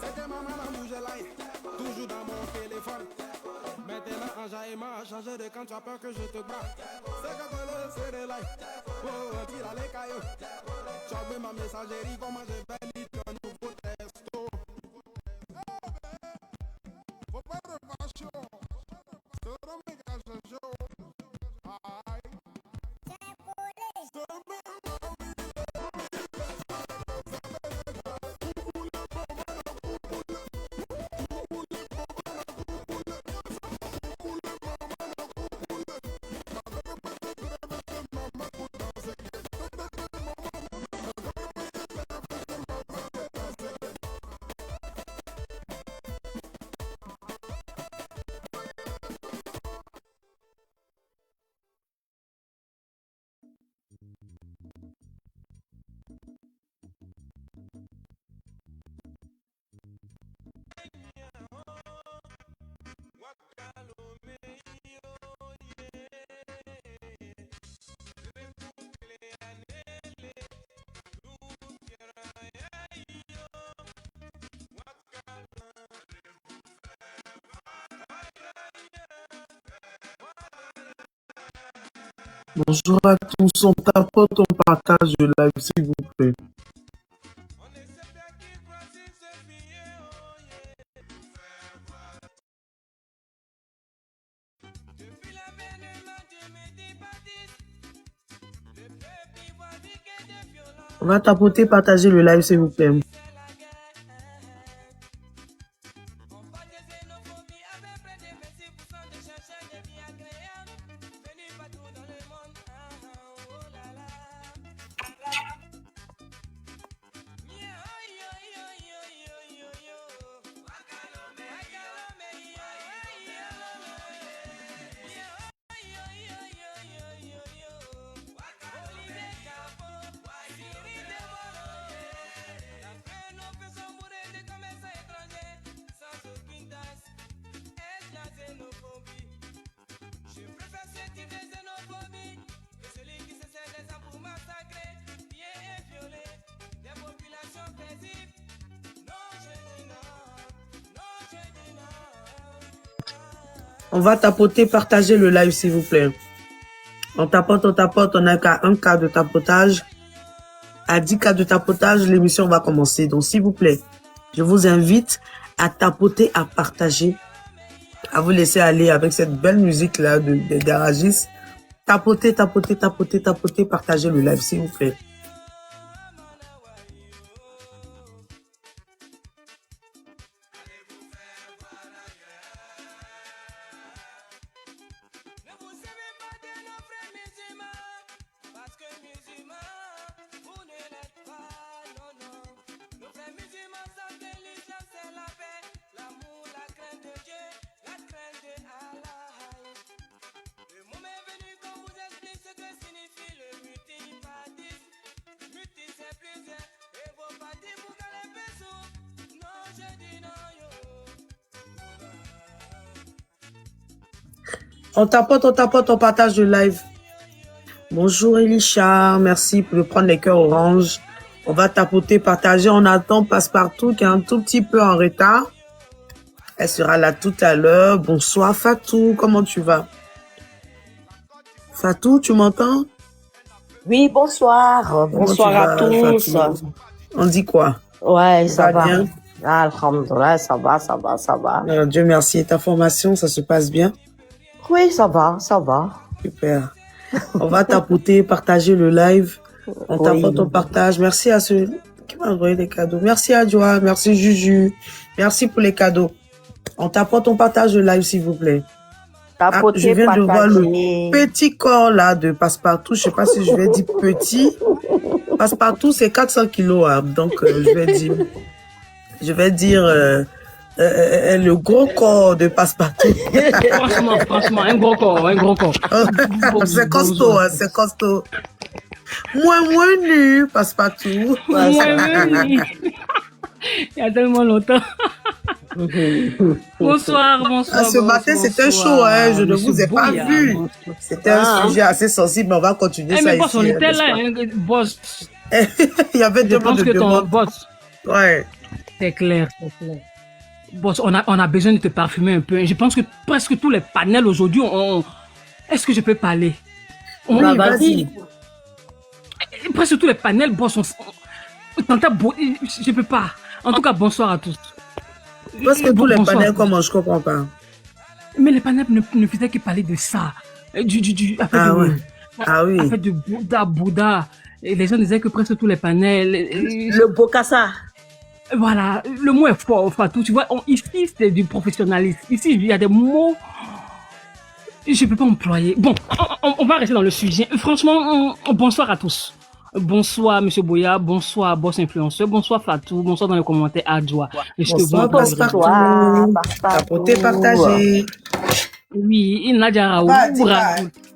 C'était ma maman bouge là, toujours dans mon téléphone. Maintenant, enjaillement a changé de quand tu as peur que je te braque. C'est que c'est le like. Oh, un tir à les cailloux. Tu as vu ma messagerie, comment je vais lire un nouveau texto. Faut pas de passion. C'est un méga chaud. Aïe. Bonjour à tous, on tapote, on partage le live s'il vous plaît. On va tapoter, partager le live s'il vous plaît. On va tapoter, partager le live s'il vous plaît. On tapote, on n'a qu'à 1 cas de tapotage. À 10 cas de tapotage, l'émission va commencer. Donc s'il vous plaît, je vous invite à tapoter, à partager, à vous laisser aller avec cette belle musique là des garagistes. Tapoter, tapoter, tapoter, tapoter, partager le live s'il vous plaît. On tapote, on partage le live. Bonjour Elisha, merci de prendre les cœurs orange. On va tapoter, partager. On attend Passepartout qui est un tout petit peu en retard. Elle sera là tout à l'heure. Bonsoir Fatou, comment tu vas? Fatou, tu m'entends? Oui, bonsoir. Bonsoir à tous. Fatou? On dit quoi? Ouais, ça va. Bien? Alhamdoulilah, ça va, ça va, ça va. Dieu merci. Et ta formation, ça se passe bien? Oui, ça va, ça va. Super. On va tapoter, partager le live. On tapote, on partage. Merci à ceux qui m'ont envoyé des cadeaux. Merci à Joa, merci Juju. Merci pour les cadeaux. On tapote, on partage le live, s'il vous plaît. Tapoter, je viens de voir le partager. petit corps là de Passepartout. Je sais pas si je vais dire petit. Passepartout, c'est 400 kilos. Hein. Donc, je vais dire le gros corps de Passepartout. franchement, un gros corps. C'est costaud, hein, c'est costaud. Moins nu, Passepartout. Il y a tellement longtemps. Bonsoir. Ce matin, c'était chaud, hein, je ne vous ai pas vu. C'était un sujet assez sensible, mais on va continuer ça mais ici. Boss, on était là, hein, boss. Il y avait deux demandes. Boss. Ouais. C'est clair, c'est clair. Boss, on a besoin de te parfumer un peu. Je pense que presque tous les panels aujourd'hui ont... Est-ce que je peux parler? Oui, vas-y. Presque tous les panels, boss, je peux pas. En tout cas, bonsoir à tous. Parce que tous les panels, comment je comprends pas. Mais les panels ne faisaient que parler de ça. En fait, de Bouddha. Et les gens disaient que presque tous les panels... Le Bokassa. Voilà, le mot est fort, Fatou. Tu vois, ici, c'est du professionnalisme. Ici, il y a des mots... Je ne peux pas employer. Bon, on va rester dans le sujet. Franchement, bonsoir à tous. Bonsoir, Monsieur Boya. Bonsoir, Boss Influenceur. Bonsoir, Fatou. Bonsoir dans les commentaires, Adjoa. Bonsoir, Passe-Partout. Tapoter, partager. Oui, Nadia Raoult.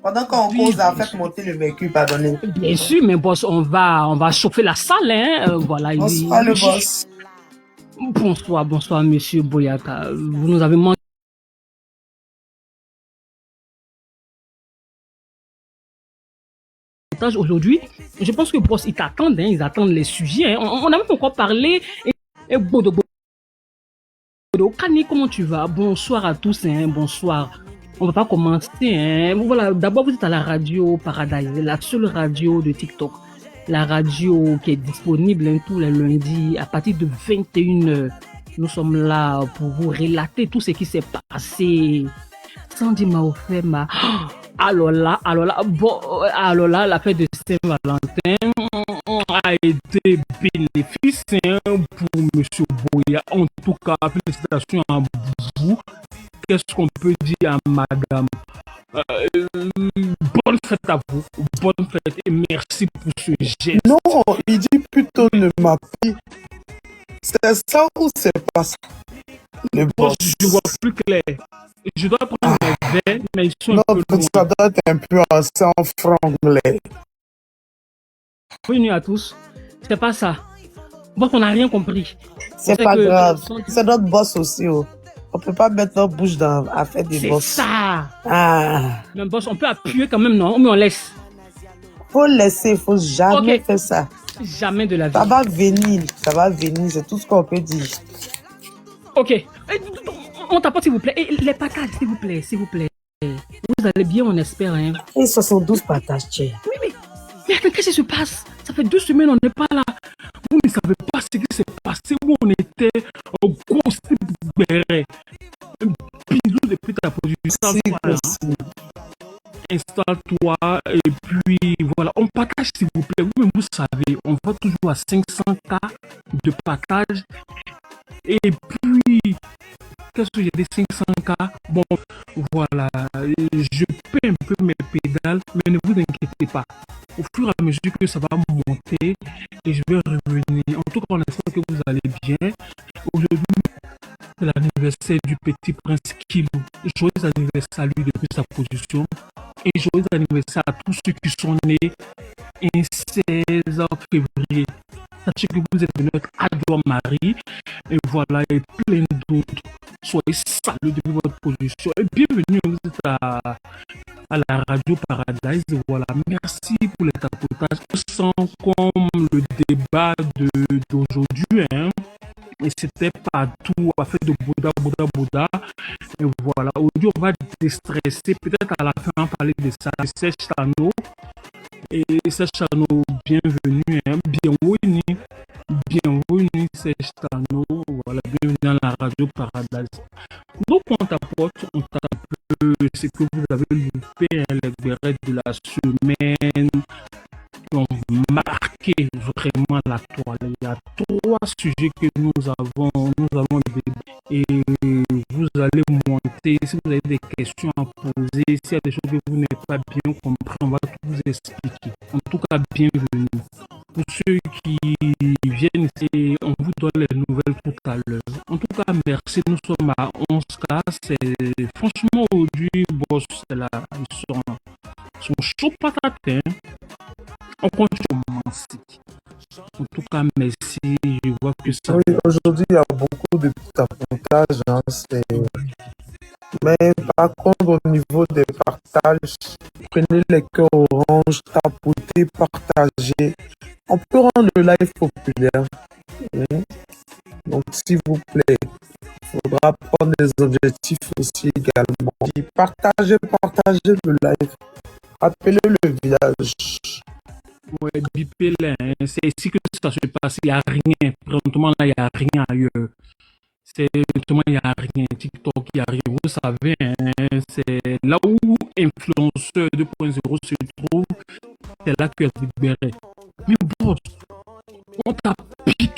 Pendant qu'on cause, à faire monter le mercure, pardonnez. Bien sûr, mais boss, on va chauffer la salle, hein. Voilà. Bonsoir, le boss. Bonsoir, Monsieur Boyaka. Vous nous avez manqué aujourd'hui. Je pense que boss, ils t'attendent, hein. Ils attendent les sujets, hein. On a même encore parlé. Et Bodo, Kani, comment tu vas? Bonsoir à tous, hein. Bonsoir. On va pas commencer, hein. Voilà, d'abord vous êtes à la radio Paradise, la seule radio de TikTok. La radio qui est disponible, hein, tous les lundis à partir de 21h. Nous sommes là pour vous relater tout ce qui s'est passé. Sandy m'a offert ma... Alors là, la fête de Saint-Valentin a été bénéfice, hein, pour Monsieur Boya. En tout cas, félicitations à vous. Qu'est-ce qu'on peut dire à madame? Bonne fête à vous, bonne fête et merci pour ce geste. Non, il dit plutôt ne m'a pas. C'est ça ou c'est pas ça? Le boss. Je vois plus clair. Je dois prendre mes verres, mais ils sont non, un peu loin. Ça doit être un peu en franglais. Bienvenue à tous. C'est pas ça. Bon, on n'a rien compris. C'est pas grave. C'est notre boss aussi. Oh. On peut pas mettre notre bouche dans à faire des boss. C'est ça. Ah. Mais boss, on peut appuyer quand même, non? Mais on laisse. Faut laisser, faut jamais faire ça. Jamais de la vie. Ça va venir, c'est tout ce qu'on peut dire. Ok. On tapote s'il vous plaît. Et les patates, s'il vous plaît. Vous allez bien, on espère, hein. Et 72 patates, tiens. Oui. Mais qu'est-ce qui se passe? Ça fait 2 semaines, on n'est pas là. Vous ne savez pas ce qui s'est passé, où on était au gros béret. Un bisou depuis ta production. Installe-toi et puis voilà, on partage s'il vous plaît. Vous savez, on va toujours à 500K de partage. Et puis, qu'est-ce que j'ai dit 500K? Bon, voilà, je paie un peu mes pédales, mais ne vous inquiétez pas. Au fur et à mesure que ça va monter, et je vais revenir. En tout cas, on espère que vous allez bien. Aujourd'hui, c'est l'anniversaire du petit prince Kilou. Joyeux anniversaire à lui depuis sa position. Et joyeux anniversaire à tous ceux qui sont nés un 16 février. Sachez que vous êtes de notre adorable Marie. Et voilà, et plein d'autres. Soyez salués depuis votre position. Et bienvenue, vous êtes à la radio Paradise. Voilà, merci pour les tapotages. Sans comme le débat d'aujourd'hui, hein. Et c'était partout, à faire de Bouddha. Et voilà, aujourd'hui on va déstresser. Peut-être à la fin on va parler de ça. Serge Tano. Et Serge Tano, bienvenue, hein. Bienvenue Serge Tano. Voilà, bienvenue dans la radio Paradise. Donc on tapote ce que vous avez loupé, hein, les bérettes de la semaine qui ont marqué vraiment la toile. Il y a 3 sujets que nous avons et vous allez monter. Si vous avez des questions à poser, s'il y a des choses que vous n'avez pas bien compris, on va tout vous expliquer. En tout cas, bienvenue. Pour ceux qui viennent ici, on vous donne les nouvelles tout à l'heure. En tout cas, merci. Nous sommes à 11K. C'est franchement aujourd'hui, boss, c'est là. Ils sont chauds patates, hein. On commence. En tout cas, merci. Je vois que ça. Oui, aujourd'hui, il y a beaucoup de tapotage. Hein, mais par contre, au niveau des partages, prenez les cœurs orange, tapotez, partagez. On peut rendre le live populaire. Donc, s'il vous plaît, il faudra prendre des objectifs aussi également. Et partagez le live. Appelez le village. Ouais, bipez là, hein. C'est ici que ça se passe. Il n'y a rien. Présentement, là, il n'y a rien ailleurs. C'est justement, il n'y a rien. TikTok, il n'y a rien. Vous savez, hein, c'est là où Influenceur 2.0 se trouve. C'est là que elle libérait. Mais boss, on t'a piqué.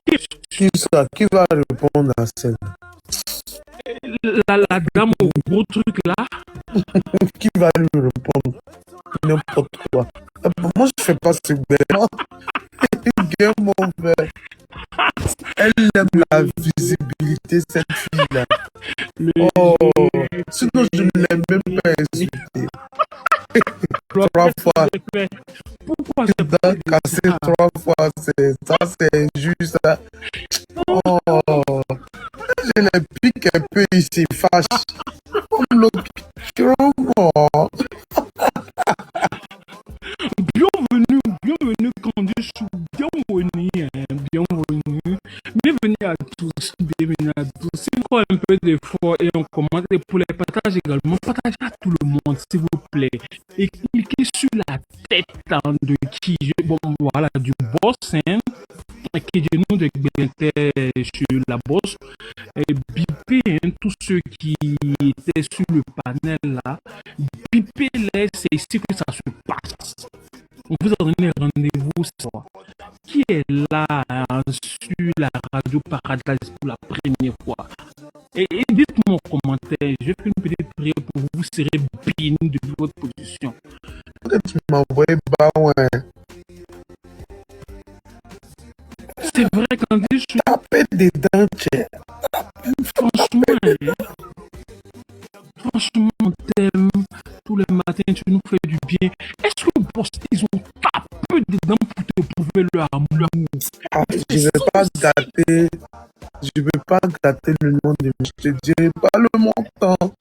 Qui ça? Qui va répondre à celle? La dame au gros truc là. Qui va lui répondre? N'importe quoi. Moi, je fais pas ce bien. Bien mauvais. Elle aime la visibilité, cette fille-là. Oh, sinon je ne l'ai même pas insulté. 3 fois. Pourquoi Tu dois casser 3 fois. Ça, c'est injuste. Oh, je les pique un peu, il se fâche. Comme l'autre. Bienvenue Candice, bienvenue, hein, bienvenue. Bienvenue à tous, bienvenue à tous. C'est encore un peu d'effort et on commande pour les partages également. Partagez à tout le monde, s'il vous plaît. Et cliquez sur la tête hein, de qui, bon voilà, du boss, hein, qui est nous de sur la bosse. Et bipez hein, tous ceux qui étaient sur le panel là. Bipez-les, c'est ici que ça se passe. On vous a donné rendez-vous ce soir. Qui est là hein, sur la radio Paradise pour la première fois? Et dites-moi en commentaire, je fais une petite prière pour vous, vous serez bénis depuis votre position. Tu m'as envoyé bas, ouais. C'est vrai quand je suis... Tapez des dents, Franchement, hein, franchement, on t'aime. Tous les matins, tu nous fais du bien. Est-ce que boss, ils ont tapé dedans pour te prouver leur amour? Ah, je ne vais pas gâter. Je ne vais pas gâter le nom de monsieur. Je te dirai pas le montant.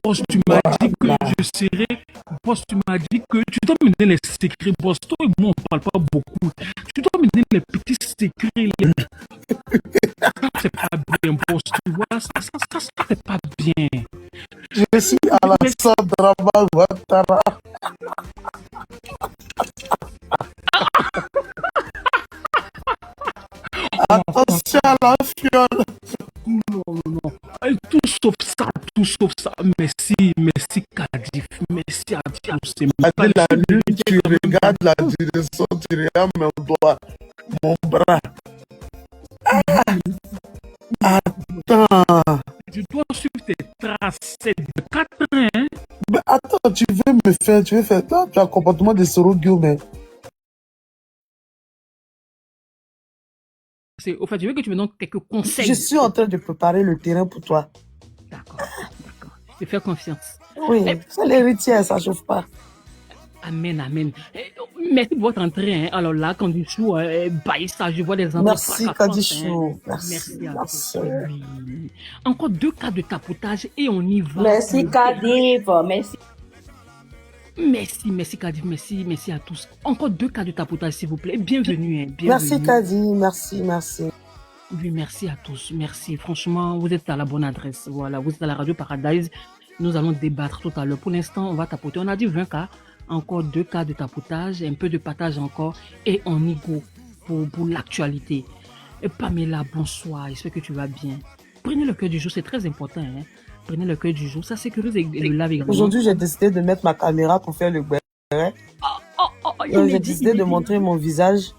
Boss, tu m'as dit que je serais... Boss, tu m'as dit que tu dois me donner les secrets. Boss, toi et moi, on ne parle pas beaucoup. Tu dois me donner les petits secrets. Ça, c'est pas bien, boss. Tu vois, ça c'est pas bien. Je suis à la Sadrama Ouattara. Attention à la fiole. Non. Tout sauf ça. Merci Kadif. Merci à tous. Avec la lune, tu regardes la direction, tu regardes mon doigt, mon bras. Attends. Je dois suivre tes traces. C'est de 4 ans, hein? Mais attends, tu veux faire toi, tu as un comportement de Sorogio, mais. Au fait, je veux que tu me donnes quelques conseils. Je suis en train de préparer le terrain pour toi. D'accord. Je te fais confiance. Oui, c'est l'héritier, ça chauffe pas. Amen. Merci pour votre entrée. Hein. Alors là, quand du chou, ça, je vois des enfants. Merci, Kadichou. Merci. Oui. Encore 2 cas de tapotage et on y va. Merci, Kadif. Merci Kadif, merci à tous. Encore 2 cas de tapotage, s'il vous plaît. Bienvenue. Bienvenue. Merci, Kadif. Merci. Oui, merci à tous. Merci. Franchement, vous êtes à la bonne adresse. Voilà, vous êtes à la radio Paradise. Nous allons débattre tout à l'heure. Pour l'instant, on va tapoter. On a dit 20 cas. Encore 2 cas de tapotage, un peu de partage encore. Et on y go pour l'actualité. Et Pamela, bonsoir. J'espère que tu vas bien. Prenez le cœur du jour, c'est très important. Hein. Prenez le cœur du jour. Ça sécurise le live également. Aujourd'hui, j'ai décidé de mettre ma caméra pour faire le béret. J'ai décidé de montrer mon visage.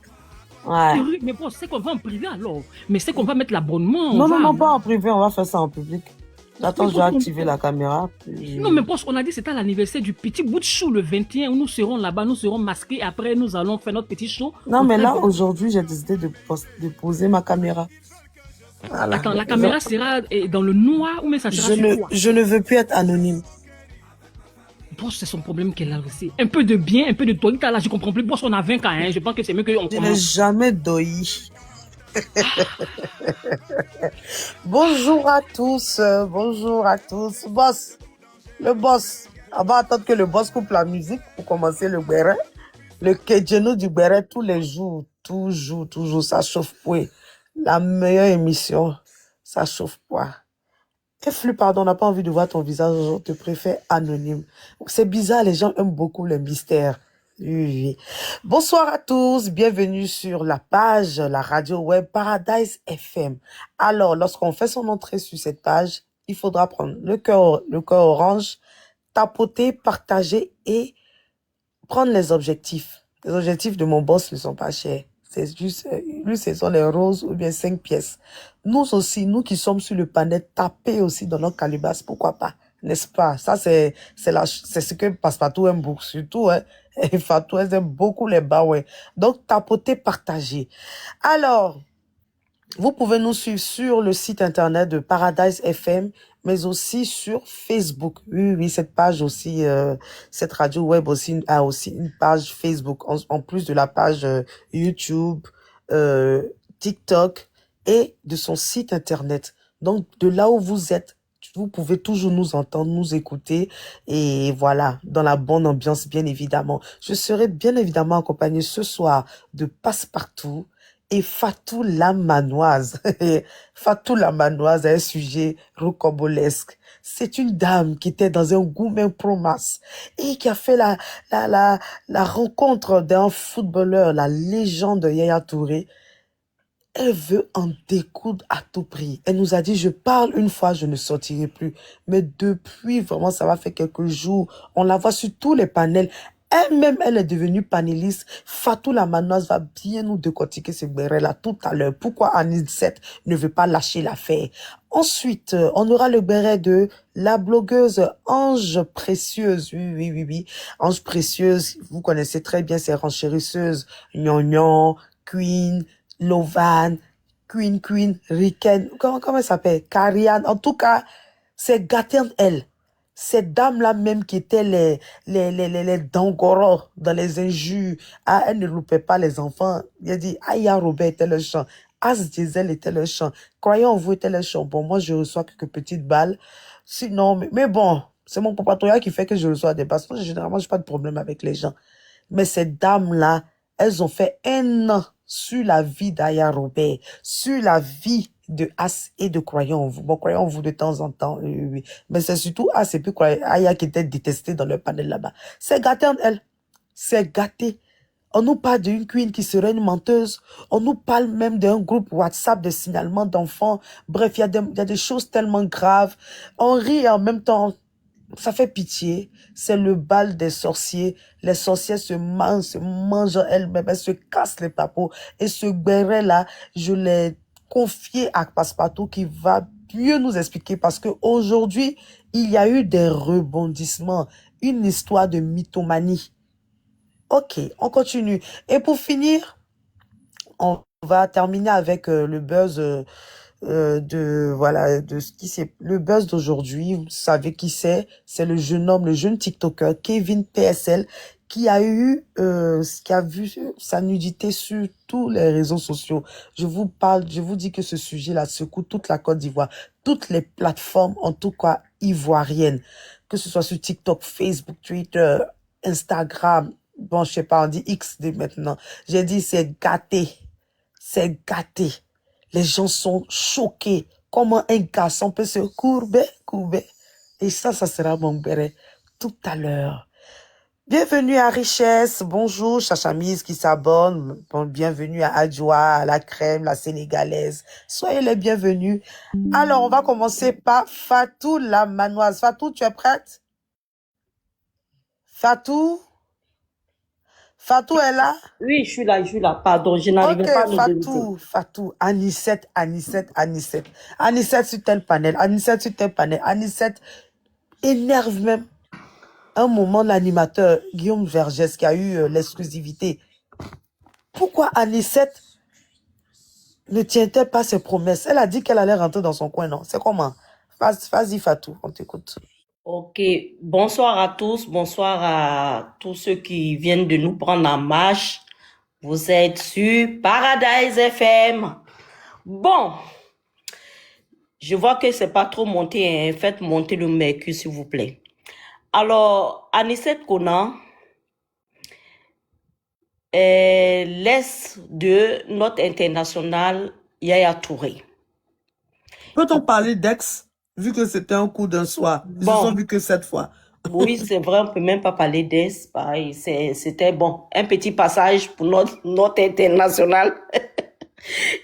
Ouais. Mais bon, c'est qu'on va en privé alors. Mais c'est qu'on va mettre l'abonnement. Non, pas en privé, on va faire ça en public. Attends, je vais activer la caméra. Non, mais boss, on a dit que c'était à l'anniversaire du petit bout de chou le 21 où nous serons là-bas, nous serons masqués. Après, nous allons faire notre petit show. Non, mais là, aujourd'hui, j'ai décidé de poser ma caméra. Voilà. Attends, la caméra sera dans le noir ou mais ça sera sur quoi? Je ne veux plus être anonyme. Boss, c'est son problème qu'elle a aussi. Un peu de bien, un peu de toilette là, je comprends plus. Boss, on a 20 cas, hein. Je pense que c'est mieux qu'on commence. Je n'ai jamais doyi. Bonjour à tous. Boss. Le boss. On va attendre que le boss coupe la musique pour commencer le béret. Le kedjeno du béret tous les jours. Toujours. Ça chauffe. Oui. La meilleure émission, ça chauffe pas. Et Flux, pardon, on n'a pas envie de voir ton visage, on te préfère anonyme. C'est bizarre, les gens aiment beaucoup le mystère. Oui, oui, oui. Bonsoir à tous, bienvenue sur la page, la radio web Paradise FM. Alors, lorsqu'on fait son entrée sur cette page, il faudra prendre le cœur orange, tapoter, partager et prendre les objectifs. Les objectifs de mon boss ne sont pas chers. C'est juste, lui, ce sont les roses ou bien 5 pièces. Nous aussi, nous qui sommes sur le panel, taper aussi dans notre calebasse, pourquoi pas, n'est-ce pas? Ça, c'est ce que Passepartout aime beaucoup, surtout, hein. Et Fatou, elle aime beaucoup les bas, ouais. Donc, tapoter, partager. Alors, vous pouvez nous suivre sur le site internet de Paradise FM, mais aussi sur Facebook. Oui, oui, cette page aussi, cette radio web aussi a aussi une page Facebook, en plus de la page YouTube, TikTok et de son site internet. Donc, de là où vous êtes, vous pouvez toujours nous entendre, nous écouter et voilà, dans la bonne ambiance, bien évidemment. Je serai bien évidemment accompagné ce soir de Passepartout et Fatou la Manoise. Fatou la Manoise a un sujet rocambolesque. C'est une dame qui était dans un gourmet promas et qui a fait la rencontre d'un footballeur, la légende Yaya Touré. Elle veut en découdre à tout prix. Elle nous a dit, je parle une fois, je ne sortirai plus. Mais depuis, vraiment, ça va faire quelques jours. On la voit sur tous les panels. Elle-même, elle est devenue panéliste. Fatou la Manoise va bien nous décortiquer ce béret-là tout à l'heure. Pourquoi Anisette ne veut pas lâcher l'affaire? Ensuite, on aura le béret de la blogueuse Ange Précieuse. Oui, oui, oui, oui. Ange Précieuse, vous connaissez très bien ces renchérisseuses. Gnangnan, Queen, Lovan, Queen, Riken, comment elle s'appelle? Kariane. En tout cas, c'est gâté entre elles. Cette dame-là même qui était les dangoros dans les injures. Ah, elle ne loupait pas les enfants. Il a dit, Aya Robert était le chant. As Diesel était le chant. Croyant en vous était le chant. Bon, moi, je reçois quelques petites balles. Sinon, mais bon, c'est mon compatriote qui fait que je reçois des balles. Généralement, je n'ai pas de problème avec les gens. Mais ces dames-là, elles ont fait un an sur la vie d'Aya Robert, sur la vie de As et de Croyant en vous. Bon, Croyant en vous de temps en temps, oui. Mais c'est surtout As et puis Aya qui était détestée dans le panel là-bas. C'est gâté en elle. C'est gâté. On nous parle d'une queen qui serait une menteuse. On nous parle même d'un groupe WhatsApp de signalement d'enfants. Bref, il y a des choses tellement graves. On rit et en même temps, ça fait pitié. C'est le bal des sorciers. Les sorcières se mangent elles-mêmes. Elles se cassent les papeaux. Et ce béret-là, je l'ai confié à Passepartout qui va mieux nous expliquer parce que aujourd'hui, il y a eu des rebondissements. Une histoire de mythomanie. Ok, on continue. Et pour finir, on va terminer avec le buzz de ce qui c'est le buzz d'aujourd'hui. Vous savez qui c'est? C'est le jeune homme, le jeune TikToker Kevin PSL qui a vu sa nudité sur tous les réseaux sociaux. Je vous dis que ce sujet-là secoue toute la Côte d'Ivoire, toutes les plateformes, en tout cas ivoiriennes, que ce soit sur TikTok, Facebook, Twitter, Instagram. Bon, je sais pas, on dit X dès maintenant. J'ai dit c'est gâté. C'est gâté. Les gens sont choqués. Comment un garçon peut se courber. Et ça sera mon béret tout à l'heure. Bienvenue à Richesse. Bonjour, Chachamise qui s'abonne. Bon, bienvenue à Adjoa, à la crème, la sénégalaise. Soyez les bienvenus. Alors, on va commencer par Fatou la Manoise. Fatou, tu es prête? Fatou est là? Oui, je suis là. Pardon, je n'arrivais pas à me dérouler. Fatou, Anisette. Anisette sur tel panel. Anisette énerve même. Un moment, l'animateur Guillaume Vergès qui a eu l'exclusivité. Pourquoi Anisette ne tient-elle pas ses promesses? Elle a dit qu'elle allait rentrer dans son coin, non? C'est comment? Vas-y, Fatou, on t'écoute. Ok, bonsoir à tous ceux qui viennent de nous prendre en marche. Vous êtes sur Paradise FM. Bon, je vois que c'est pas trop monté, hein. Faites monter le mercure, s'il vous plaît. Alors, Anicette Konan, l'Est de notre international Yaya Touré. Peut-on parler d'ex, vu que c'était un coup d'un soir? Ils se sont Bon, vus que 7 fois. oui, c'est vrai, on peut même pas parler d'Est. Pareil, c'était bon. Un petit passage pour notre international.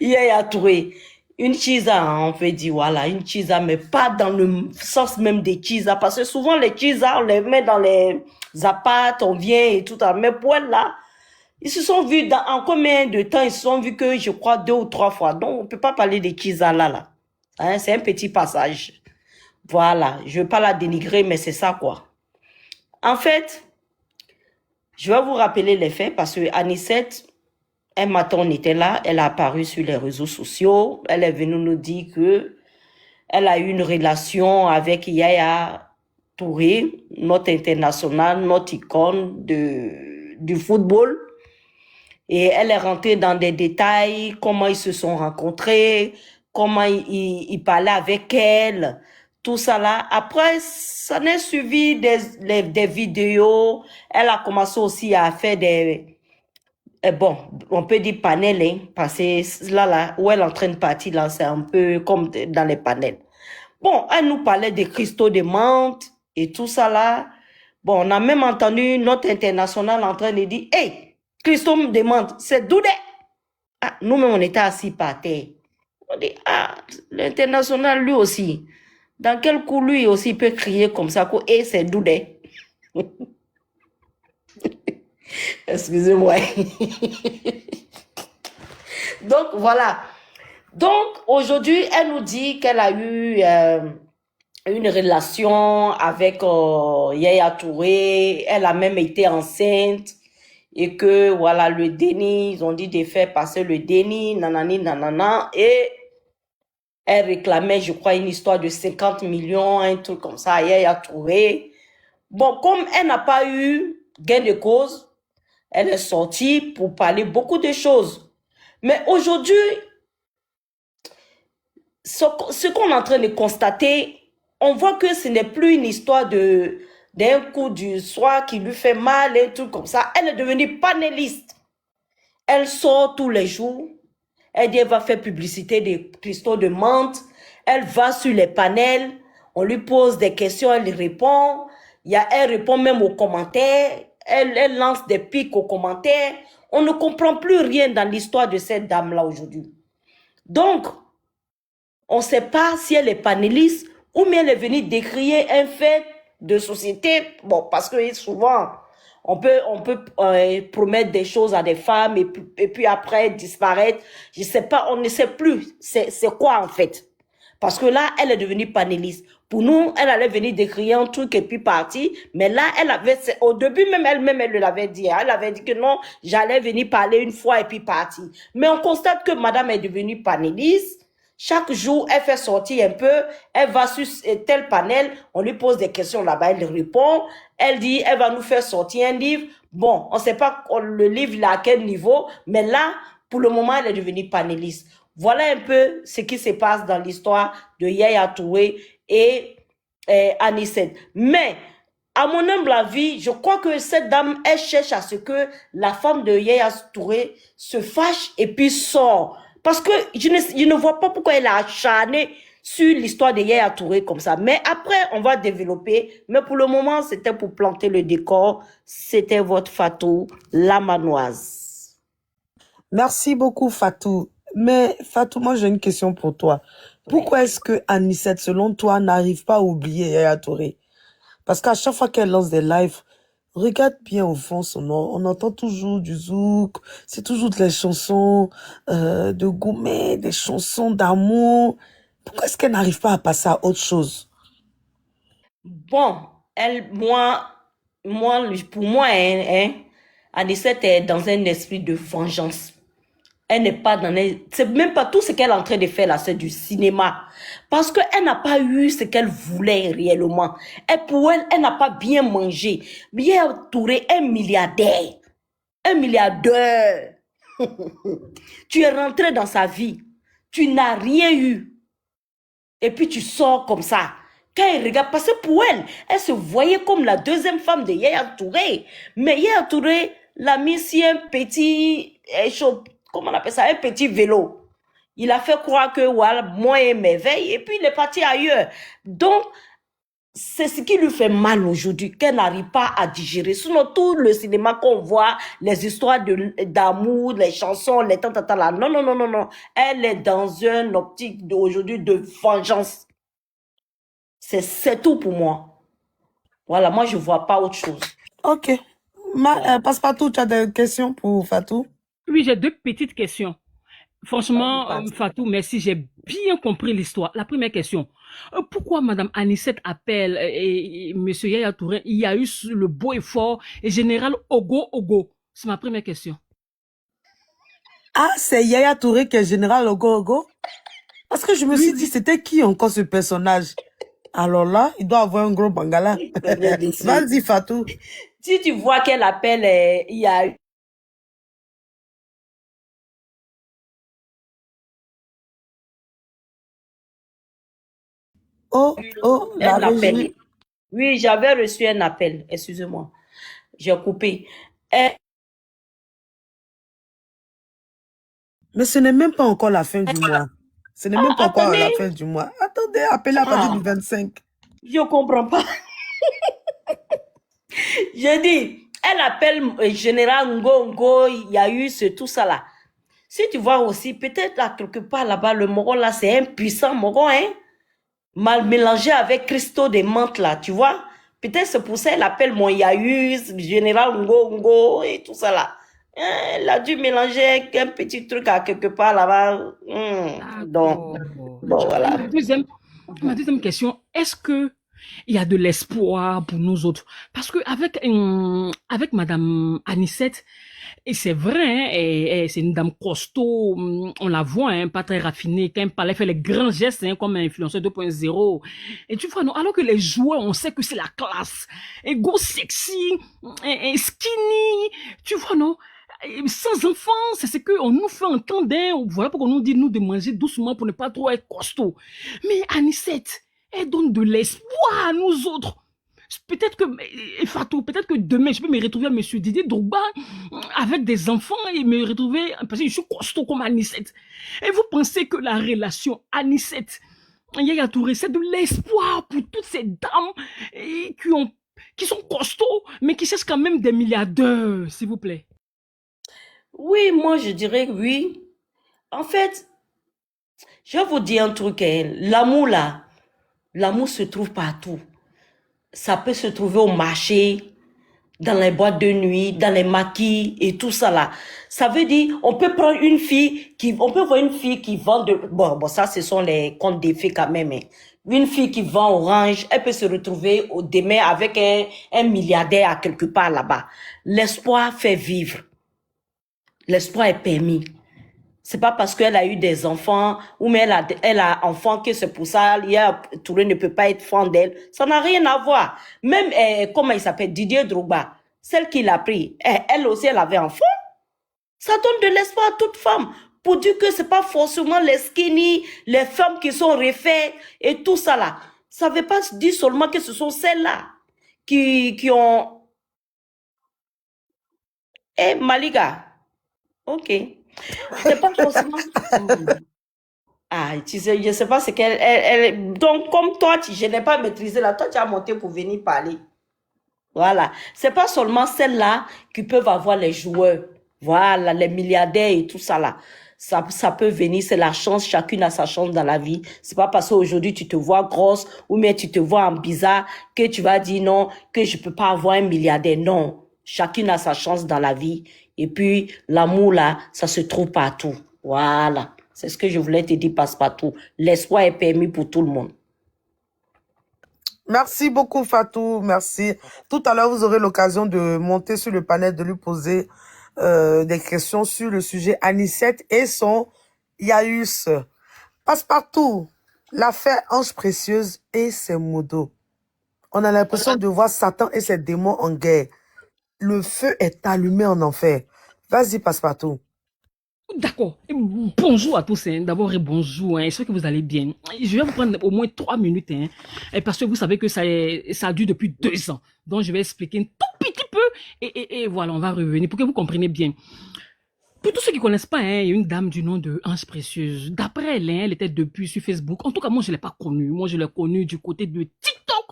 Yaya Touré. Une chisa, hein, on peut dire, voilà, une chisa, mais pas dans le sens même des chisa, parce que souvent les chisa, on les met dans les apparts, on vient et tout, mais pour elle, là, ils se sont vus en combien de temps? Ils se sont vus que, je crois, 2 ou 3 fois. Donc, on peut pas parler des chisa là. Hein, c'est un petit passage. Voilà, je veux pas la dénigrer, mais c'est ça, quoi. En fait, je vais vous rappeler les faits parce que Anicette, un matin, on était là, elle a apparu sur les réseaux sociaux, elle est venue nous dire que elle a eu une relation avec Yaya Touré, notre international, notre icône du football. Et elle est rentrée dans des détails, comment ils se sont rencontrés, comment il parlait avec elle, tout ça là. Après, ça n'est suivi des vidéos. Elle a commencé aussi à faire bon, on peut dire panel, hein, parce que là, où elle est en train de partir, là, c'est un peu comme dans les panels. Bon, elle nous parlait des cristaux de menthe et tout ça là. Bon, on a même entendu notre international en train de dire, hey, cristaux de menthe, c'est Doudé. Ah, nous-mêmes, on était assis par terre. On dit, ah, l'international, lui aussi. Dans quel coup, lui aussi, peut crier comme ça, que, hey, c'est Doudé. Excusez-moi. Donc, voilà. Donc, aujourd'hui, elle nous dit qu'elle a eu une relation avec Yaya Touré. Elle a même été enceinte. Et que, voilà, le déni, ils ont dit de faire passer le déni, nanani, nanana. Et elle réclamait, je crois, une histoire de 50 millions, un truc comme ça, Yaya Touré. Bon, comme elle n'a pas eu gain de cause, elle est sortie pour parler beaucoup de choses. Mais aujourd'hui, ce qu'on est en train de constater, on voit que ce n'est plus une histoire d'un coup du soir qui lui fait mal et tout comme ça. Elle est devenue panéliste. Elle sort tous les jours. Elle dit, elle va faire publicité des cristaux de menthe. Elle va sur les panels. On lui pose des questions, elle répond. Elle répond même aux commentaires. Elle lance des pics aux commentaires. On ne comprend plus rien dans l'histoire de cette dame-là aujourd'hui. Donc, on ne sait pas si elle est panéliste ou bien elle est venue décrier un fait de société. Bon, parce que souvent, on peut promettre des choses à des femmes et puis après disparaître. Je ne sais pas, on ne sait plus c'est quoi en fait. Parce que là, elle est devenue panéliste. Pour nous, elle allait venir décrire un truc et puis partir. Mais là, au début même, elle l'avait dit. Elle avait dit que non, j'allais venir parler une fois et puis partir. Mais on constate que madame est devenue panéliste. Chaque jour, elle fait sortir un peu. Elle va sur tel panel. On lui pose des questions là-bas. Elle répond. Elle dit, elle va nous faire sortir un livre. Bon, on ne sait pas le livre il est à quel niveau. Mais là, pour le moment, elle est devenue panéliste. Voilà un peu ce qui se passe dans l'histoire de Yaya Touré et Anicette. Mais, à mon humble avis, je crois que cette dame, elle cherche à ce que la femme de Yaya Touré se fâche et puis sort. Parce que je ne vois pas pourquoi elle a acharné sur l'histoire de Yaya Touré comme ça. Mais après, on va développer. Mais pour le moment, c'était pour planter le décor. C'était votre Fatou, la manoise. Merci beaucoup, Fatou. Mais Fatou, moi j'ai une question pour toi. Pourquoi est-ce que Anicette, selon toi, n'arrive pas à oublier Yaya Touré? Parce qu'à chaque fois qu'elle lance des lives, regarde bien au fond son nom, on entend toujours du zouk, c'est toujours des chansons de gourmet, des chansons d'amour. Pourquoi est-ce qu'elle n'arrive pas à passer à autre chose? Bon, pour moi, Anicette est dans un esprit de vengeance. Elle n'est pas c'est même pas tout ce qu'elle est en train de faire là, c'est du cinéma. Parce qu'elle n'a pas eu ce qu'elle voulait réellement. Et pour elle, elle n'a pas bien mangé. Bien Touré, un milliardaire. Un milliardaire. Tu es rentré dans sa vie. Tu n'as rien eu. Et puis tu sors comme ça. Quand elle regarde, parce que pour elle, elle se voyait comme la deuxième femme de Yaya Touré. Mais Yaya Touré l'a mis sur un petit, comment on appelle ça, un petit vélo. Il a fait croire que voilà, moi et merveille, et puis il est parti ailleurs. Donc, c'est ce qui lui fait mal aujourd'hui, qu'elle n'arrive pas à digérer. Sinon, tout le cinéma qu'on voit, les histoires d'amour, les chansons, les tata là, non, non, non, non, non. Elle est dans une optique aujourd'hui de vengeance. C'est tout pour moi. Voilà, moi, je vois pas autre chose. Ok. Passepartout, tu as des questions pour Fatou? Oui, j'ai deux petites questions. Vas-y, Franchement, passe. Fatou, merci, j'ai bien compris l'histoire. La première question, pourquoi Madame Anissette appelle Monsieur Yaya Touré, il y a eu le beau effort et général Ogo Ogo? C'est ma première question. Ah, c'est Yaya Touré qui est général Ogo Ogo? Parce que je me suis Oui, dit, oui. c'était qui encore ce personnage? Alors là, il doit avoir un gros bangala. Bien déçu. Vas-y, Fatou. Si tu vois qu'elle appelle, il y a eu Oh, la un appel. régie. Oui, j'avais reçu un appel. Excusez-moi. J'ai coupé. Mais ce n'est même pas encore la fin du mois. Ce n'est même pas encore la Attendez. fin du mois. Attendez, appelez à partir du 25. Je comprends pas. J'ai dit, elle appelle Général Ngongo, il y a eu tout ça là. Si tu vois aussi, peut-être là, quelque part là-bas, le Moron là, c'est un puissant Moron, hein? Mal mélangé avec Christo des Mantes là, tu vois? Peut-être c'est pour ça qu'elle appelle mon Yaïus, Général Ngongo et tout ça là. Elle a dû mélanger un petit truc à quelque part là-bas. Donc, D'accord. bon, voilà. Ma deuxième question, est-ce que il y a de l'espoir pour nous autres? Parce que avec Madame Anissette, et c'est vrai, hein, c'est une dame costaud, on la voit, hein, pas très raffinée, quand elle parle, elle fait les grands gestes, hein, comme un influenceur 2.0. Et tu vois, non, alors que les joueurs, on sait que c'est la classe. Et go sexy, et skinny, tu vois, non? Et sans enfants, c'est ce qu'on nous fait entendre, hein. Voilà pourquoi on nous dit, nous, de manger doucement pour ne pas trop être costaud. Mais Anissette, elle donne de l'espoir à nous autres. Peut-être que, Fatou, peut-être que demain, je peux me retrouver à Monsieur Didier Drogba avec des enfants et me retrouver, parce que je suis costaud comme Anissette. Et vous pensez que la relation Anissette, Yaya Touré, c'est de l'espoir pour toutes ces dames qui sont costauds, mais qui cherchent quand même des milliardaires, s'il vous plaît? Oui, moi je dirais oui. En fait, je vais vous dire un truc, hein. L'amour là, l'amour se trouve partout. Ça peut se trouver au marché, dans les boîtes de nuit, dans les maquis et tout ça là. Ça veut dire, on peut prendre une fille on peut voir une fille qui vend bon, ça, ce sont les contes des fées quand même, hein. Une fille qui vend orange, elle peut se retrouver au demain avec un milliardaire à quelque part là-bas. L'espoir fait vivre. L'espoir est permis. C'est pas parce qu'elle a eu des enfants ou mais elle a enfant que c'est pour ça Touré ne peut pas être fan d'elle. Ça n'a rien à voir. Même comment il s'appelle, Didier Drogba, celle qui l'a pris, elle aussi elle avait enfant. Ça donne de l'espoir à toute femme pour dire que c'est pas forcément les skinny, les femmes qui sont refaites et tout ça là. Ça veut pas dire seulement que ce sont celles-là qui ont. Maliga, ok. C'est pas forcément. Ah, tu sais, je sais pas ce qu'elle. Donc, comme toi, je n'ai pas maîtrisé là, toi, tu as monté pour venir parler. Voilà. C'est pas seulement celles-là qui peuvent avoir les joueurs. Voilà, les milliardaires et tout ça là. Ça peut venir, c'est la chance, chacune a sa chance dans la vie. C'est pas parce qu'aujourd'hui tu te vois grosse ou bien tu te vois en bizarre que tu vas dire non, que je peux pas avoir un milliardaire. Non. Chacune a sa chance dans la vie. Et puis, l'amour là, ça se trouve partout. Voilà. C'est ce que je voulais te dire, passe-partout. L'espoir est permis pour tout le monde. Merci beaucoup, Fatou. Merci. Tout à l'heure, vous aurez l'occasion de monter sur le panel, de lui poser des questions sur le sujet Anissette et son Yaïus. Passepartout, l'affaire Ange Précieuse et ses modos. On a l'impression de voir Satan et ses démons en guerre. Le feu est allumé en enfer. Vas-y, Passepartout. D'accord. Bonjour à tous. Hein. D'abord, bonjour. Hein. J'espère que vous allez bien. Je vais vous prendre au moins 3 minutes. Hein, parce que vous savez que ça dure depuis 2 ans. Donc, je vais expliquer un tout petit peu. Et voilà, on va revenir pour que vous compreniez bien. Pour tous ceux qui ne connaissent pas, hein, il y a une dame du nom de Ange Précieuse. D'après elle, elle était depuis sur Facebook. En tout cas, moi, je ne l'ai pas connue. Moi, je l'ai connue du côté de TikTok.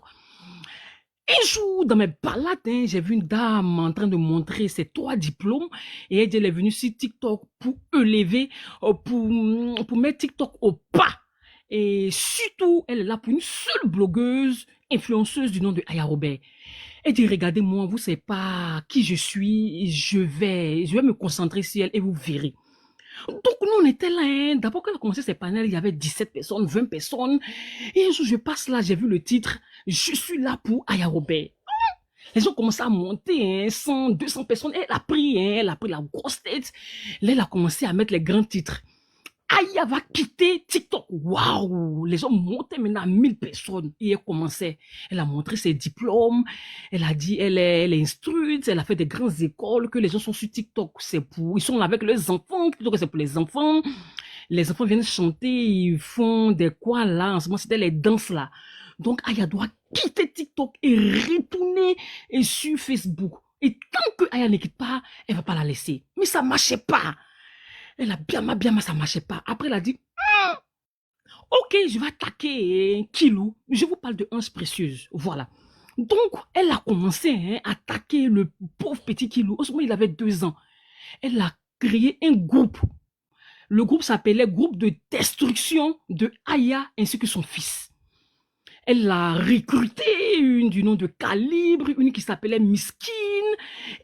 Un jour, dans mes balades, hein, j'ai vu une dame en train de montrer ses 3 diplômes et elle dit elle est venue sur TikTok pour élever, pour mettre TikTok au pas. Et surtout, elle est là pour une seule blogueuse, influenceuse du nom de Aya Robert. Elle dit, regardez-moi, vous ne savez pas qui je suis, je vais me concentrer sur elle et vous verrez. Donc, nous, on était là, hein. D'abord, quand on a commencé ces panels, il y avait 17 personnes, 20 personnes. Et un jour, je passe là, j'ai vu le titre, je suis là pour Aya Robert. Les gens commencé à monter, hein, 100, 200 personnes. Elle a pris la grosse tête. Là, elle a commencé à mettre les grands titres. Aya va quitter TikTok. Waouh! Les gens montaient maintenant à 1000 personnes. Et elle commençait. Elle a montré ses diplômes. Elle a dit, elle est instruite. Elle a fait des grandes écoles, que les gens sont sur TikTok. Ils sont là avec leurs enfants, plutôt que c'est pour les enfants. Les enfants viennent chanter, ils font des quoi là. En ce moment, c'était les danses là. Donc, Aya doit quitter TikTok et retourner sur Facebook. Et tant que Aya ne quitte pas, elle va pas la laisser. Mais ça marchait pas. Elle a bien, ça marchait pas. Après, elle a dit, ok, je vais attaquer Kilou. Je vous parle de Ange Précieuse. Voilà. Donc, elle a commencé à attaquer le pauvre petit Kilou. Au moment, il avait 2 ans. Elle a créé un groupe. Le groupe s'appelait Groupe de destruction de Aya ainsi que son fils. Elle a recruté une du nom de Calibre, une qui s'appelait Miskine,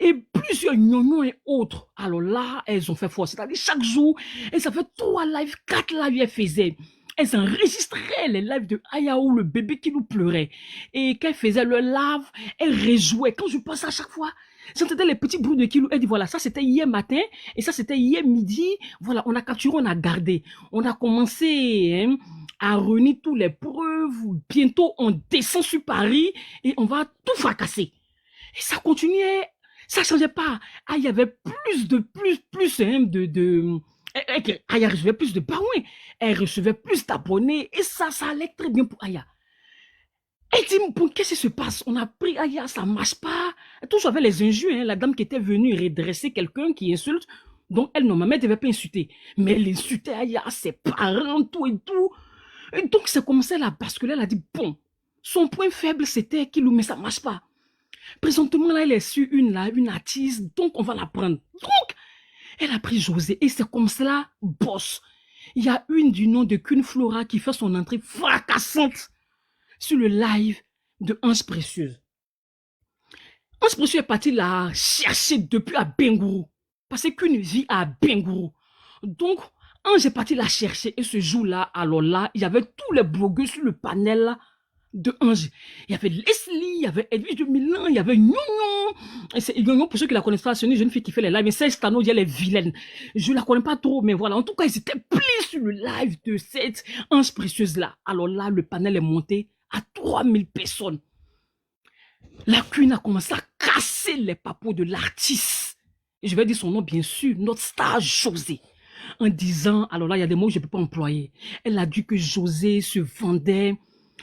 et plusieurs gnons et autres. Alors là, elles ont fait force. C'est-à-dire, chaque jour, elles avaient 3 lives, 4 lives, elles faisaient. Elles enregistraient les lives de Aya où le bébé qui nous pleurait. Et quand elles faisaient le live, elles réjouaient. Quand je passe à chaque fois, j'entendais les petits bruits de Kilou. Elle dit, voilà, ça c'était hier matin, et ça c'était hier midi. Voilà, on a capturé, on a gardé. On a commencé à réunir toutes les preuves. Bientôt, on descend sur Paris et on va tout fracasser. Et ça continuait, ça changeait pas. Ah, il y avait Aya recevait plus de barouins, elle recevait plus d'abonnés, et ça allait très bien pour Aya. Elle dit, bon, qu'est-ce qui se passe? On a pris Aya, ça marche pas. Toujours avec les injures, hein, la dame qui était venue redresser quelqu'un qui insulte, donc elle, normalement, elle ne devait pas insulter. Mais elle insultait Aya, ses parents, tout et tout. Et donc, c'est comme ça, elle a basculé, elle a dit, bon, son point faible, c'était Kilou, mais ça marche pas. Présentement, là, elle est sur une artiste, donc on va la prendre. Donc, elle a pris José, et c'est comme cela, boss. Il y a une du nom de Queen Flora qui fait son entrée fracassante sur le live de Ange Précieuse. Ange Précieux est parti la chercher depuis à Bengourou, parce qu'une vit à Bengourou. Donc, Ange est parti la chercher, et ce jour-là, alors là, il y avait tous les blogueurs sur le panel là, de Ange. Il y avait Leslie, il y avait Edwige de Milan, il y avait Gnon. Et Gnon, pour ceux qui la connaissent pas, c'est une jeune fille qui fait les lives. Mais Serge Tano, elle est vilaine. Je la connais pas trop, mais voilà. En tout cas, ils étaient plis sur le live de cette Ange Précieuse là. Alors là, le panel est monté à 3000 personnes. La Queen a commencé à casser les papeaux de l'artiste. Et je vais dire son nom, bien sûr, notre star José. En disant, alors là, il y a des mots que je ne peux pas employer. Elle a dit que José se vendait.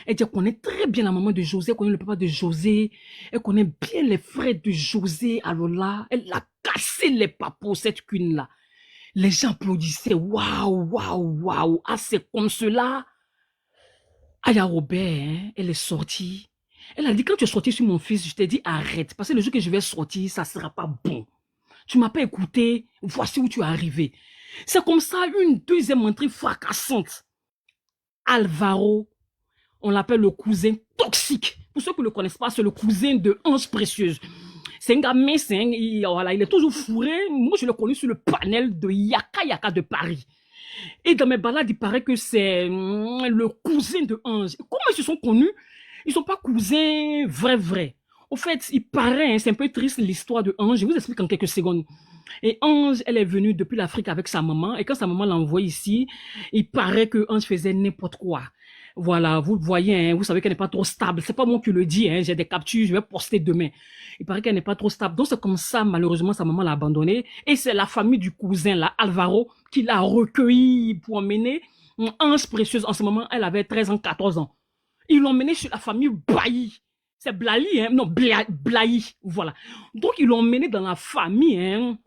Elle dit qu'elle connaît très bien la maman de José, elle connaît le papa de José, elle connaît bien les frères de José. Alors là, elle a cassé les papos, cette Queen-là. Les gens applaudissaient. Waouh, waouh, waouh. Ah, c'est comme cela. Aya Robert, hein, elle est sortie. Elle a dit, quand tu es sorti sur mon fils, je t'ai dit, arrête. Parce que le jour que je vais sortir, ça ne sera pas bon. Tu ne m'as pas écouté. Voici où tu es arrivé. C'est comme ça, une deuxième entrée fracassante. Alvaro, on l'appelle le cousin toxique. Pour ceux qui ne le connaissent pas, c'est le cousin de Ange Précieuse. C'est un gars messin, voilà, il est toujours fourré. Moi, je l'ai connu sur le panel de Yaka Yaka de Paris. Et dans mes balades, il paraît que c'est le cousin de Ange. Comment ils se sont connus? Ils ne sont pas cousins vrai. Au fait, il paraît, c'est un peu triste l'histoire de Ange. Je vous explique en quelques secondes. Et Ange, elle est venue depuis l'Afrique avec sa maman. Et quand sa maman l'envoie ici, il paraît que Ange faisait n'importe quoi. Voilà, vous le voyez, hein, vous savez qu'elle n'est pas trop stable. C'est pas moi qui le dis, hein, j'ai des captures, je vais poster demain. Il paraît qu'elle n'est pas trop stable. Donc c'est comme ça, malheureusement, sa maman l'a abandonnée. Et c'est la famille du cousin, là, Alvaro, qui l'a recueilli pour emmener Ange Précieuse. En ce moment, elle avait 13 ans, 14 ans. Ils l'ont emmené chez la famille Bailly. C'est Blali, hein, non, Blahi, voilà. Donc ils l'ont emmené dans la famille, hein,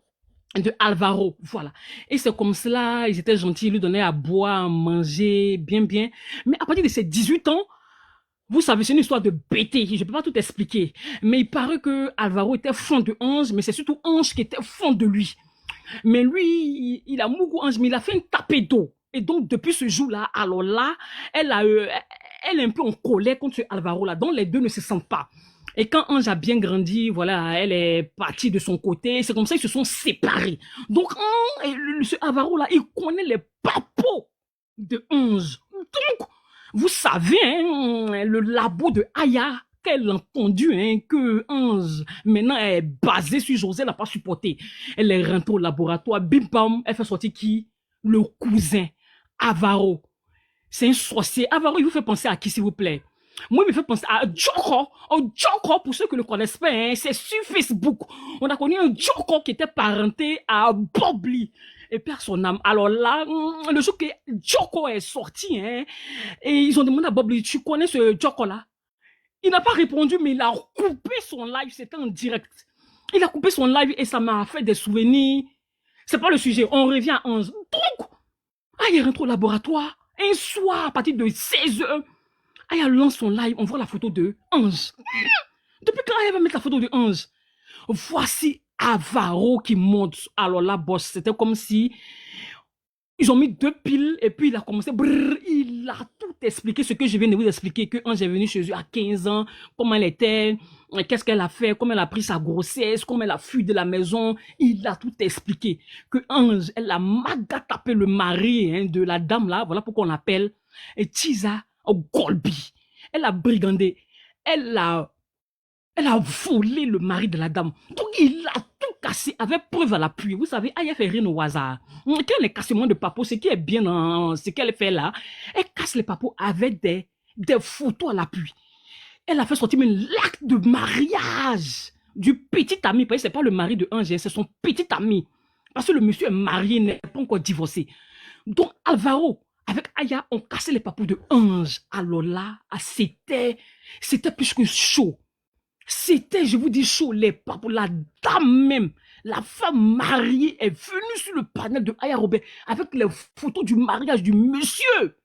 de Alvaro, voilà. Et c'est comme cela, ils étaient gentils, ils lui donnaient à boire, à manger, bien, bien. Mais à partir de ses 18 ans, vous savez, c'est une histoire de bêté, je ne peux pas tout expliquer. Mais il paraît que Alvaro était fond de Ange, mais c'est surtout Ange qui était fond de lui. Mais lui, il a mouru Ange, mais il a fait une tapée d'eau. Et donc, depuis ce jour-là, alors là, elle est un peu en colère contre ce Alvaro-là, donc les deux ne se sentent pas. Et quand Ange a bien grandi, voilà, elle est partie de son côté. C'est comme ça qu'ils se sont séparés. Donc, ce Alvaro-là, il connaît les papos de Ange. Donc, vous savez, hein, le labo de Aya, qu'elle a entendu, hein, que Ange, maintenant, est basée sur José, elle n'a pas supporté. Elle est rentrée au laboratoire, bim bam, elle fait sortir qui? Le cousin, Alvaro. C'est un sorcier. Alvaro, il vous fait penser à qui, s'il vous plaît? Moi, il me fait penser à Joko. Joko, pour ceux qui ne le connaissent pas, hein, c'est sur Facebook. On a connu un Joko qui était parenté à Bobli. Et perd son âme. Alors là, le jour que Joko est sorti, hein, et ils ont demandé à Bobli, tu connais ce Joko-là? Il n'a pas répondu, mais il a coupé son live. C'était en direct. Il a coupé son live et ça m'a fait des souvenirs. C'est pas le sujet. On revient à 11. Donc, il rentre au laboratoire. Un soir, à partir de 16h, Aya lance son live, on voit la photo de Ange. Depuis quand Aya va mettre la photo de Ange? Voici Alvaro qui monte. Alors là, boss, c'était comme si ils ont mis 2 piles et puis il a commencé, il a tout expliqué, ce que je viens de vous expliquer, que Ange est venu chez eux à 15 ans, comment elle était, qu'est-ce qu'elle a fait, comment elle a pris sa grossesse, comment elle a fui de la maison. Il a tout expliqué. Que Ange, elle a maga tapé le mari, hein, de la dame là, voilà pourquoi on l'appelle Tisa Golbi. Elle a brigandé, elle a volé le mari de la dame. Donc il a tout cassé avec preuve à l'appui. Vous savez, Aya fait rien au hasard. Quand elle est cassée moins de papeaux, ce qui est bien dans ce qu'elle fait là, elle casse les papeaux avec des photos à l'appui. Elle a fait sortir une l'acte de mariage du petit ami. Parce que c'est pas le mari de Ange, c'est son petit ami. Parce que le monsieur est marié, n'est pas encore divorcé. Donc Alvaro, avec Aya, on cassait les papeaux de Ange. Alors là, c'était plus que chaud. C'était, je vous dis, chaud, les papos. La dame même, la femme mariée est venue sur le panel de Aya Robert avec les photos du mariage du monsieur.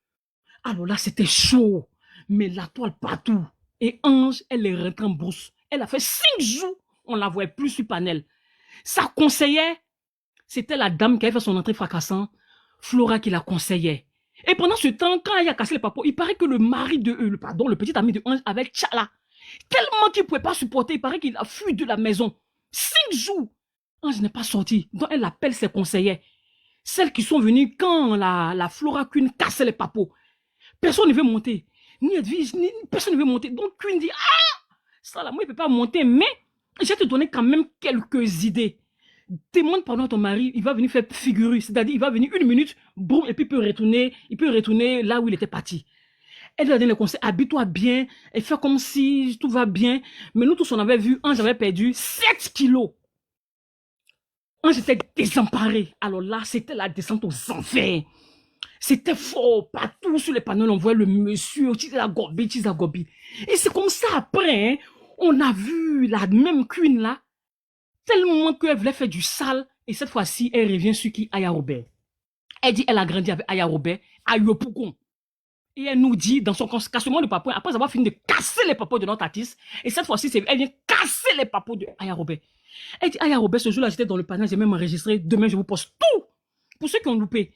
Alors là, c'était chaud. Mais la toile partout. Et Ange, elle est rentrée en brousse. Elle a fait 5 jours, on ne la voyait plus sur le panel. Sa conseillère, c'était la dame qui avait fait son entrée fracassante, Flora, qui la conseillait. Et pendant ce temps, quand elle a cassé les papeaux, il paraît que le mari de le petit ami de Ange avec Tchala, tellement qu'il ne pouvait pas supporter, il paraît qu'il a fui de la maison. 5 jours. Ange n'est pas sorti. Donc elle appelle ses conseillères. Celles qui sont venues quand la Flora Queen cassait les papeaux. Personne ne veut monter. Ni Edwige, ni personne ne veut monter. Donc Queen dit, ça là, moi, il ne peut pas monter, mais je vais te donner quand même quelques idées. Demande pardon à ton mari, il va venir faire figurer. C'est-à-dire, il va venir 1 minute, boum, et puis il peut retourner là où il était parti. Elle lui a donné le conseil, habille-toi bien, et fais comme si tout va bien. Mais nous tous, on avait vu, Ange avait perdu 7 kilos. Ange était désemparé. Alors là, c'était la descente aux enfers. C'était fort. Partout sur les panneaux, on voyait le monsieur, Tisa Gobi. Et c'est comme ça, après, hein, on a vu la même Queen là, tellement qu'elle voulait faire du sale. Et cette fois-ci, elle revient sur qui? Aya Robert. Elle dit, elle a grandi avec Aya Robert à Yopougon. Et elle nous dit, dans son cassement de papeau, après avoir fini de casser les papeaux de notre artiste, et cette fois-ci, elle vient casser les papeaux de Aya Robert. Elle dit, Aya Robert, ce jour-là, j'étais dans le panel, j'ai même enregistré, demain, je vous poste tout. Pour ceux qui ont loupé.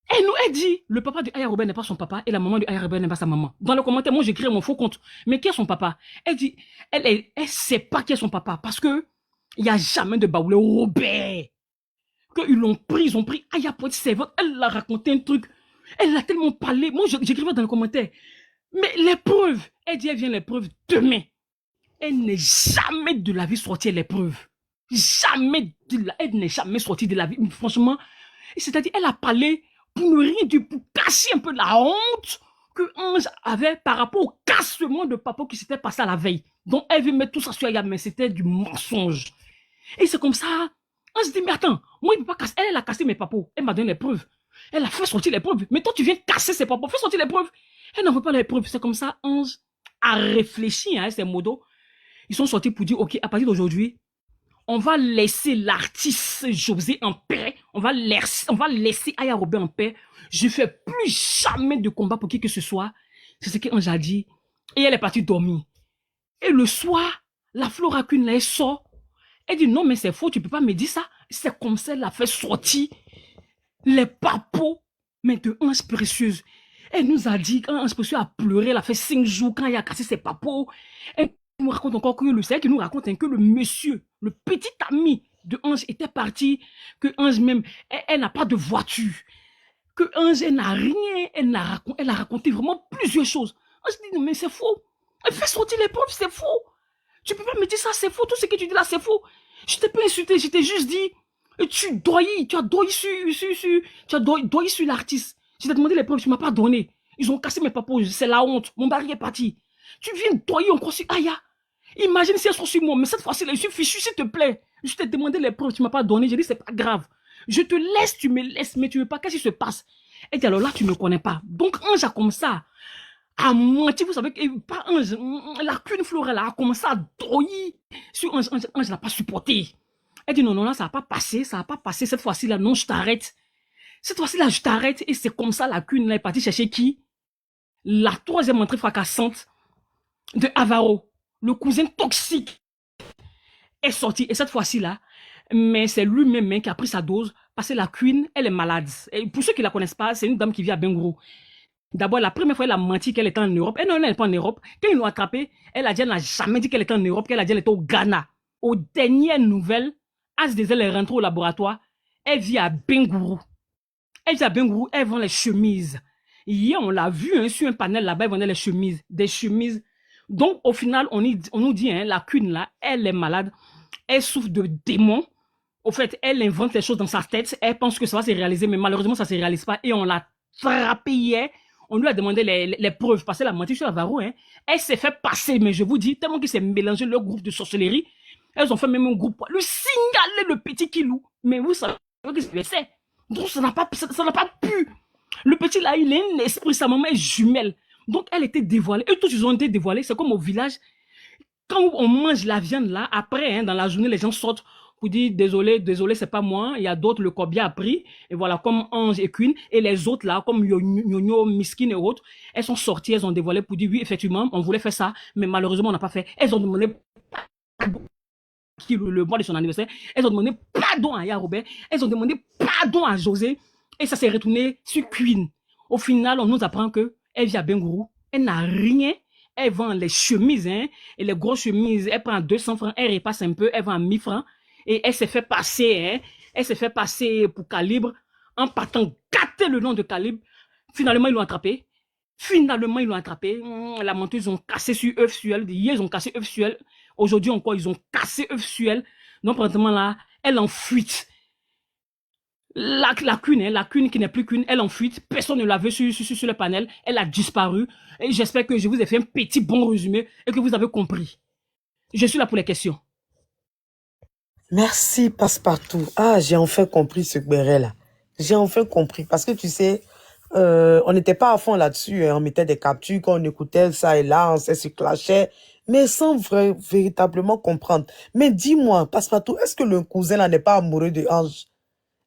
Elle dit, le papa de Aya Robert n'est pas son papa, et la maman de Aya Robert n'est pas sa maman. Dans le commentaire, moi, j'écris mon faux compte. Mais qui est son papa? Elle dit, elle sait pas qui est son papa, parce que il n'y a jamais de Baoulé Robert. Qu'ils l'ont pris, ils ont pris Aya pour être servante. Elle a raconté un truc. Elle a tellement parlé. Moi, j'écrivais dans le commentaire. Mais les preuves, elle dit, elle vient les preuves demain. Elle n'est jamais de la vie sortie à l'épreuve. Jamais elle n'est jamais sortie de la vie. Franchement, c'est-à-dire, elle a parlé pour ne rien dire, pour cacher un peu la honte que Ange avait par rapport au cassement de papa qui s'était passé à la veille. Donc, elle veut mettre tout ça sur Aya, mais c'était du mensonge. Et c'est comme ça. Ange dit, mais attends, moi, il ne peut pas casser. Elle a cassé mes papos. Elle m'a donné les preuves. Elle a fait sortir les preuves. Mais toi, tu viens casser ses papos. Fais sortir les preuves. Elle n'en veut pas les preuves. C'est comme ça, Ange a réfléchi à ces modos. Ils sont sortis pour dire, OK, à partir d'aujourd'hui, on va laisser l'artiste José en paix. On va laisser Aya Robert en paix. Je ne fais plus jamais de combat pour qui que ce soit. C'est ce qu'Ange a dit. Et elle est partie dormir. Et le soir, la Flora Queen, là, elle sort. Elle dit non, mais c'est faux, tu ne peux pas me dire ça. C'est comme ça, elle a fait sortir les papos, mais de Ange Précieuse. Elle nous a dit, quand Ange Précieuse a pleuré, elle a fait 5 jours quand il a cassé ses papos. Elle nous raconte encore que le qui nous raconte que le monsieur, le petit ami de Ange était parti, que Ange même, elle n'a pas de voiture, que Ange, elle n'a rien, elle a raconté vraiment plusieurs choses. Ange dit, non mais c'est faux. Elle fait sortir les preuves, c'est faux. Tu peux pas me dire ça, c'est faux. Tout ce que tu dis là, c'est faux. Je t'ai pas insulté, je t'ai juste dit, tu as doyi sur l'artiste. Je t'ai demandé les preuves, tu m'as pas donné. Ils ont cassé mes papos, c'est la honte. Mon mari est parti. Tu viens doyer encore sur Aya. Imagine si elles sont sur moi, mais cette fois-ci, je suis fichu, s'il te plaît. Je t'ai demandé les preuves, tu m'as pas donné. J'ai dit, c'est pas grave. Je te laisse, tu me laisses, mais tu veux pas, qu'est-ce qui se passe? Elle dit, alors là, tu me connais pas. Donc, Ange a comme ça, à moitié, vous savez, pas Ange, la Queen Flora, a commencé à doyer sur Ange. Ange n'a pas supporté. Elle dit, non, non, là, ça va pas passer, cette fois-ci, là, non, je t'arrête. Cette fois-ci, là, je t'arrête, et c'est comme ça, la Queen, là, est partie chercher qui? La troisième entrée fracassante de Avaro, le cousin toxique, est sorti, et cette fois-ci, là, mais c'est lui-même qui a pris sa dose, parce que la Queen, elle est malade. Et pour ceux qui la connaissent pas, c'est une dame qui vit à Bengourou. D'abord, la première fois, elle a menti qu'elle était en Europe. Et non, elle n'est pas en Europe. Quand ils l'ont attrapée, elle a dit, elle n'a jamais dit qu'elle était en Europe, qu'elle a dit qu'elle était au Ghana. Aux dernières nouvelles, As-Diesel est rentrée au laboratoire. Elle vit à Bengourou. Elle vit à Bengourou, elle vend les chemises. Hier, on l'a vu hein, sur un panel là-bas, elle vendait les chemises. Des chemises. Donc, au final, on nous dit, hein, la Queen là, elle est malade. Elle souffre de démons. Au fait, elle invente les choses dans sa tête. Elle pense que ça va se réaliser, mais malheureusement, ça ne se réalise pas. Et on l'a frappée hier. On lui a demandé les preuves, parce qu'elle a menti sur la Varro. Hein. Elle s'est fait passer, mais je vous dis, tellement qu'ils s'est mélangé leur groupe de sorcellerie. Elles ont fait même un groupe, lui signaler le petit Kilou. Mais vous savez que c'est. Donc ça n'a pas pu. Le petit là, il est un esprit, sa maman est jumelle. Donc elle était dévoilée. Eux tous, ils ont été dévoilés. C'est comme au village. Quand on mange la viande là, après, hein, dans la journée, les gens sortent pour dire désolé, c'est pas moi. Il y a d'autres, le corbia a pris. Et voilà, comme Ange et Queen. Et les autres là, comme Yo-Yo, Miskin et autres, elles sont sorties, elles ont dévoilé pour dire oui, effectivement, on voulait faire ça, mais malheureusement, on n'a pas fait. Elles ont demandé le mois de son anniversaire. Elles ont demandé pardon à Aya Robert. Elles ont demandé pardon à José. Et ça s'est retourné sur Queen. Au final, on nous apprend que elle vit à Bengourou. Elle n'a rien. Elle vend les chemises, hein, et les grosses chemises. Elle prend 200 francs, elle repasse un peu, elle vend 1000 francs. Et elle s'est fait passer, hein, elle s'est fait passer pour Calibre en partant gâter le nom de Calibre. Finalement, ils l'ont attrapé. La menteuse, ils ont cassé sur œuf sur elle. Hier, ils ont cassé œuf sur elle. Aujourd'hui encore, ils ont cassé œuf sur elle. Donc, présentement, là, elle est en fuite. La Queen, hein, la Queen qui n'est plus Queen, elle est en fuite. Personne ne l'a vu sur le panel. Elle a disparu. Et j'espère que je vous ai fait un petit bon résumé et que vous avez compris. Je suis là pour les questions. Merci, Passepartout. Ah, j'ai enfin compris ce béret là. J'ai enfin compris. Parce que tu sais, on n'était pas à fond là-dessus. Hein. On mettait des captures, quand on écoutait ça et là, on se clashait. Mais sans véritablement comprendre. Mais dis-moi, Passepartout, est-ce que le cousin là n'est pas amoureux de Ange?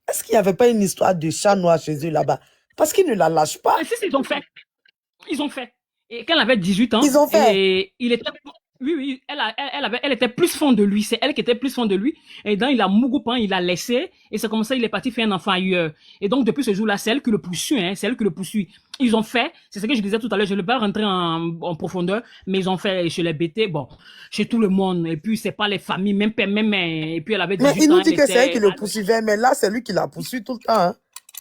Est-ce qu'il n'y avait pas une histoire de chat noir chez eux là-bas? Parce qu'ils ne la lâchent pas. Et si, ils ont fait. Ils ont fait. Et quand elle avait 18 ans, Ils ont fait. et il était... Oui, elle était plus fond de lui. C'est elle qui était plus fond de lui. Et donc, il a mougoupan, il a laissé. Et c'est comme ça, il est parti faire un enfant ailleurs. Et donc, depuis ce jour-là, c'est elle qui le poursuit, hein. C'est elle qui le poursuit. Ils ont fait, c'est ce que je disais tout à l'heure, je ne vais pas rentrer en profondeur, mais ils ont fait chez les BT, bon, chez tout le monde. Et puis, c'est pas les familles, même, et puis elle avait 18 ans. Mais il nous dit que c'est elle qui le poursuivait, mais là, c'est lui qui la poursuit tout le temps, hein.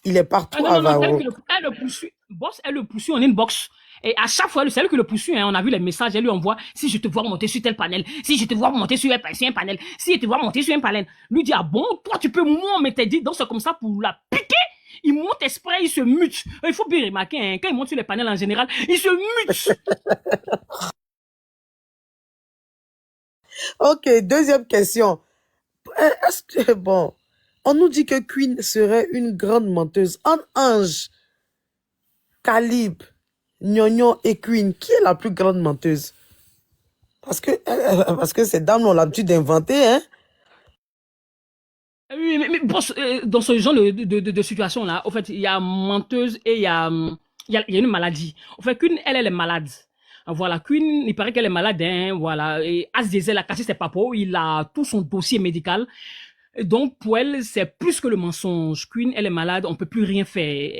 Il est partout à Varro. Elle le poursuit. Boss, elle le poursuit en inbox. Et à chaque fois, c'est elle qui le poursuit, hein. On a vu les messages, elle lui envoie, si je te vois monter sur tel panel, si je te vois monter sur un panel, si je te vois monter sur un panel. Lui dit, ah bon, toi, tu peux moi, mais t'es dit, donc c'est comme ça pour la piquer. Il monte exprès, il se mute. Il faut bien remarquer, hein, quand il monte sur les panels en général, il se mute. Ok, deuxième question. Est-ce que, bon, on nous dit que Queen serait une grande menteuse. En Ange, Calibre, Gnognon et Queen, qui est la plus grande menteuse? Parce que ces dames ont l'habitude d'inventer, hein. Oui, mais boss, dans ce genre de situation-là, au fait, il y a menteuse et il y a une maladie. Au fait, qu'une, elle est malade. Voilà, qu'une, il paraît qu'elle est malade, hein, voilà. Et Asdizel a cassé ses papos, il a tout son dossier médical. Et donc, pour elle, c'est plus que le mensonge. Qu'une, elle est malade, on peut plus rien faire.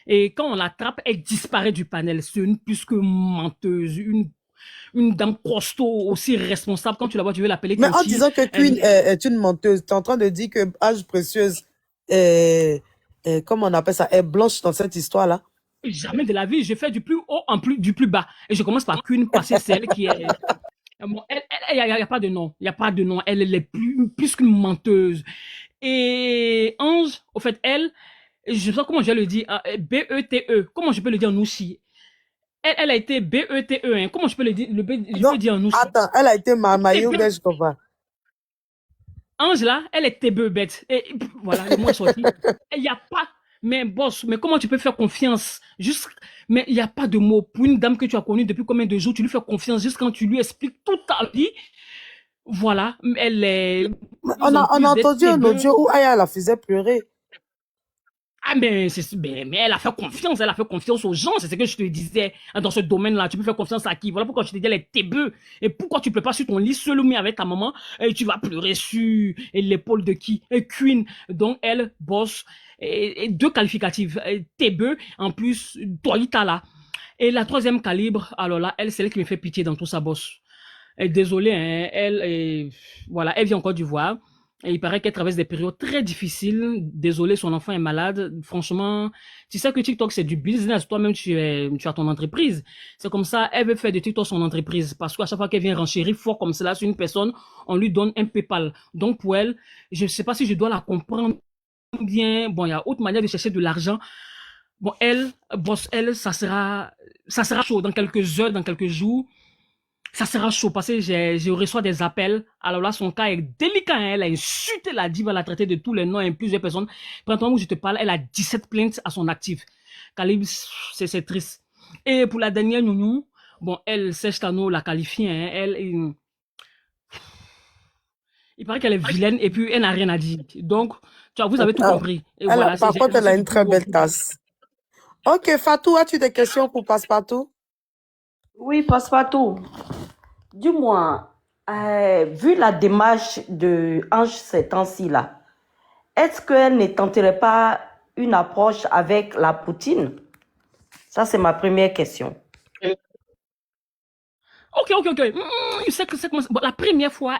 Et quand on l'attrape, elle disparaît du panel. C'est une plus que menteuse, une dame costaud, aussi responsable. Quand tu la vois, tu veux l'appeler Mais en Kenchi. disant que Queen est une menteuse, tu es en train de dire que Âge Précieuse est, comment on appelle ça, est blanche dans cette histoire-là. Jamais de la vie, je fais du plus haut en plus du plus bas. Et je commence par qu'une passer celle qui est. Bon, il y a pas de nom. Il y a pas de nom. Elle est plus qu'une menteuse. Et Ange, au fait, elle, je sais pas comment je vais le dire, B-E-T-E. Comment je peux le dire en aussi? Elle a été B-E-T-E, hein. Comment je peux le dire, je Non, peux dire en aussi? attends, elle a été mariée ou bien je comprends. Ange là, elle est tébeu bête. Et voilà, le mot est sorti. Il n'y a pas. Mais boss, mais comment tu peux faire confiance? Juste, mais il n'y a pas de mots. Pour une dame que tu as connue depuis combien de jours, tu lui fais confiance juste quand tu lui expliques toute ta vie. Voilà, elle est. On Ils ont a, on plus a d'être entendu un tébeux. audio où Aya la faisait pleurer. Ah, mais elle a fait confiance aux gens, c'est ce que je te disais dans ce domaine-là. Tu peux faire confiance à qui? Voilà pourquoi je te dis, elle est tébeux. Et pourquoi tu peux pas sur ton lit seul ou mais avec ta maman et tu vas pleurer sur l'épaule de qui? Et Queen, donc elle, boss, et deux qualificatifs, tébeux, en plus, Toyita là. Et la troisième calibre, alors là, elle, c'est elle qui me fait pitié dans tout sa boss. Désolée, hein, voilà, elle vit en Côte d'Ivoire. Et il paraît qu'elle traverse des périodes très difficiles. Désolée, son enfant est malade. Franchement, tu sais que TikTok, c'est du business. Toi-même, tu as ton entreprise. C'est comme ça, elle veut faire de TikTok son entreprise. Parce qu'à chaque fois qu'elle vient renchérir fort comme cela sur une personne, on lui donne un PayPal. Donc, pour elle, je ne sais pas si je dois la comprendre bien. Bon, il y a autre manière de chercher de l'argent. Bon, elle, boss, elle, ça sera chaud dans quelques heures, dans quelques jours. Ça sera chaud parce que je reçois des appels. Alors là, son cas est délicat. Hein. Elle a insulté la diva, elle a traité de tous les noms et plusieurs personnes. Pendant où je te parle, elle a 17 plaintes à son actif. Calibre, c'est triste. Et pour la dernière nounou, bon, elle, Serge Tano l'a qualifiée. Hein. Il paraît qu'elle est vilaine et puis elle n'a rien à dire. Donc, tu vois, vous avez tout compris. Et voilà, Par contre, elle a une très belle tasse. Ok, Fatou, as-tu des questions pour Passepartout? Oui, Passepartout. Dis-moi, vu la démarche de Ange ces temps-ci là, est-ce qu'elle ne tenterait pas une approche avec la Poutine? Ça, c'est ma première question. Ok. Bon, la première fois,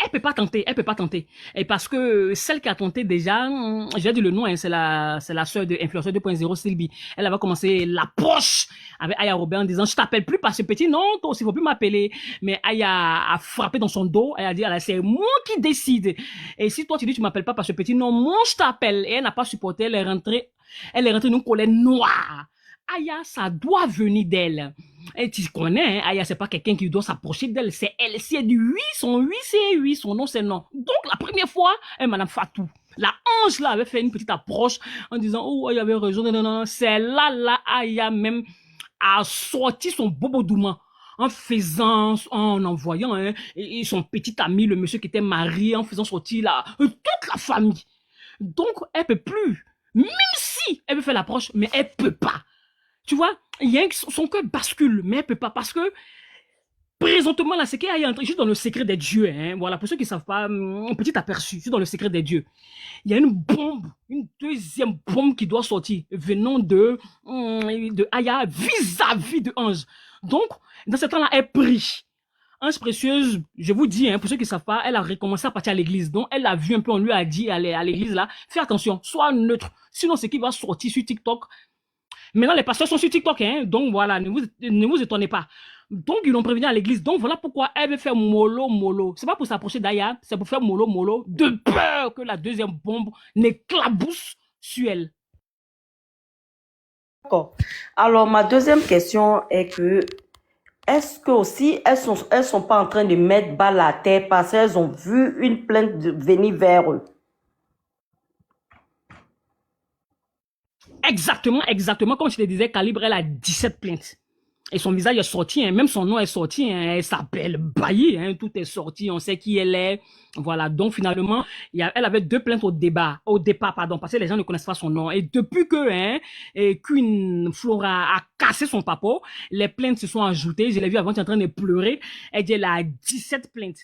elle peut pas tenter. Et parce que celle qui a tenté déjà, j'ai dit le nom, hein, c'est la sœur de Influenceur 2.0, Sylvie. Elle avait commencé l'approche avec Aya Robert en disant, je t'appelle plus par ce petit nom, toi aussi, faut plus m'appeler. Mais Aya a frappé dans son dos, elle a dit, c'est moi qui décide. Et si toi tu dis, tu m'appelles pas par ce petit nom, moi je t'appelle. Et elle n'a pas supporté, elle est rentrée dans une colère noire. Aya, ça doit venir d'elle. Et tu connais, hein, Aya, c'est pas quelqu'un qui doit s'approcher d'elle, c'est elle. Si elle dit oui, son oui, c'est oui, son non, c'est non. Donc, la première fois, Madame Fatou, la Ange, là, avait fait une petite approche en disant, oh, Aya avait raison, non. C'est là, Aya même a sorti son bobo douma en faisant, en envoyant, hein, et son petit ami, le monsieur qui était marié, en faisant sortir là, toute la famille. Donc, elle peut plus. Même si elle veut faire l'approche, mais elle peut pas. Tu vois, il y a son cœur bascule, mais elle peut pas parce que présentement là, c'est qu'elle est entrée juste dans le secret des dieux. Hein. Voilà, pour ceux qui savent pas, un petit aperçu, juste dans le secret des dieux. Il y a une bombe, une deuxième bombe qui doit sortir venant de Aya vis-à-vis de Ange. Donc, dans ce temps-là, elle prie. Ange précieuse, je vous dis, hein, pour ceux qui ne savent pas, elle a recommencé à partir à l'église. Donc, elle a vu un peu, on lui a dit à l'église là, fais attention, sois neutre. Sinon, ce qui va sortir sur TikTok, maintenant, les pasteurs sont sur TikTok, hein, donc voilà, ne vous étonnez pas. Donc, ils l'ont prévenu à l'église. Donc, voilà pourquoi elle veut faire mollo. C'est pas pour s'approcher d'Aya, c'est pour faire mollo, de peur que la deuxième bombe n'éclabousse sur elle. D'accord. Alors, ma deuxième question est que, est-ce que aussi, elles sont pas en train de mettre balle à terre parce qu'elles ont vu une plainte venir vers eux? Exactement. Comme je te disais, Calibre, elle a 17 plaintes. Et son visage est sorti, hein, même son nom est sorti, hein, elle s'appelle Bailly, hein, tout est sorti, on sait qui elle est. Voilà, donc finalement, elle avait 2 plaintes au départ, pardon, parce que les gens ne connaissent pas son nom. Et depuis que Queen Flora a cassé son papo, les plaintes se sont ajoutées. Je l'ai vu avant, tu es en train de pleurer. Elle dit elle a 17 plaintes.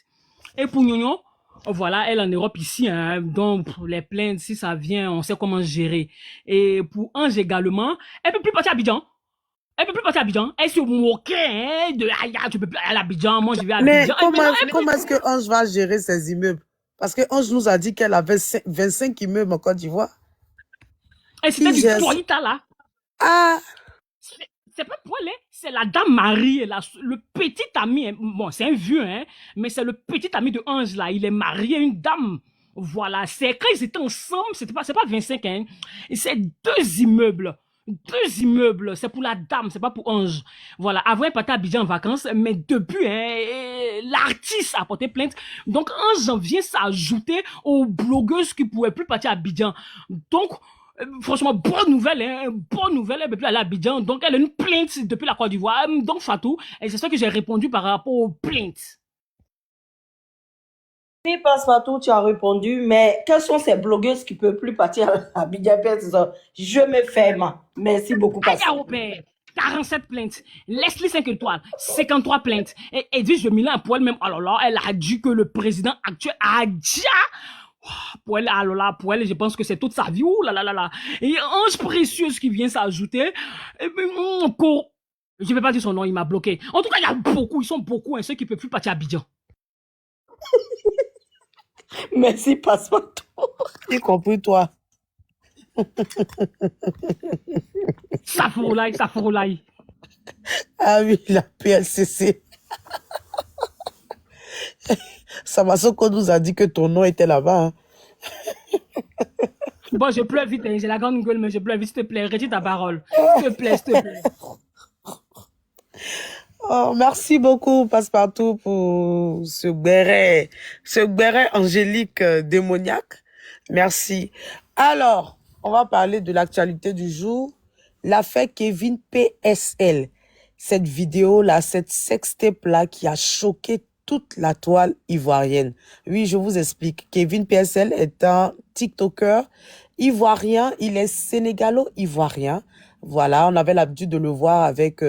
Et pour Nyonyo, voilà, elle en Europe ici, hein, donc les plaintes, si ça vient, on sait comment gérer. Et pour Ange également, elle peut plus partir à Abidjan. Elle peut plus partir à Abidjan. Elle se moquait de tu peux plus aller à Abidjan, moi je vais à Mais Abidjan. comment est-ce que Ange va gérer ses immeubles? Parce que Ange nous a dit qu'elle avait 25 immeubles en Côte d'Ivoire. Et c'était Qui du gère ça? Toyota là. Ah, C'est pas pour elle, c'est la dame Marie, le petit ami, bon c'est un vieux, hein, mais c'est le petit ami de Ange là, il est marié à une dame. Voilà, c'est quand ils étaient ensemble, c'est pas 25, hein, et c'est 2 immeubles. 2 immeubles, c'est pour la dame, c'est pas pour Ange. Voilà, avant elle partait à Abidjan en vacances, mais depuis, hein, l'artiste a porté plainte. Donc Ange vient s'ajouter aux blogueuses qui pouvaient plus partir à Abidjan. Donc, franchement, bonne nouvelle, hein, bonne nouvelle, elle peut plus aller à Abidjan. Donc elle a une plainte depuis la Côte d'Ivoire. Donc Fatou, et c'est ça que j'ai répondu par rapport aux plaintes. Oui, Passepartout, tu as répondu, mais quelles sont ces blogueuses qui ne peuvent plus partir à Abidjan? Je me ferme. Merci beaucoup, Aya Passepartout. Robert, 47 plaintes. Leslie 5 étoiles, 53 plaintes. Et Edwige de Milan, pour elle-même, alors là, elle a dit que le président actuel a déjà. Pour elle, alors là, pour elle, je pense que c'est toute sa vie. Ouh là là là là. Et Ange Précieuse qui vient s'ajouter. Et puis, encore. Je ne vais pas dire son nom, il m'a bloqué. En tout cas, il y a beaucoup, ils sont beaucoup, hein, ceux qui ne peuvent plus partir à Abidjan. Merci, Passepartout. y compris toi. Safourolaï, Safourolaï. Ah oui, la PLCC. Samasoko nous a dit que ton nom était là-bas. Hein. Bon, je pleure vite, hein, j'ai la grande gueule, mais je pleure vite, s'il te plaît, retire ta parole. S'il te plaît, s'il te plaît. Oh, merci beaucoup, Passepartout, pour ce béret angélique démoniaque. Merci. Alors, on va parler de l'actualité du jour. L'affaire Kevin PSL. Cette vidéo-là, cette sextape-là qui a choqué toute la toile ivoirienne. Oui, je vous explique. Kevin PSL est un TikToker ivoirien. Il est sénégalo-ivoirien. Voilà, on avait l'habitude de le voir avec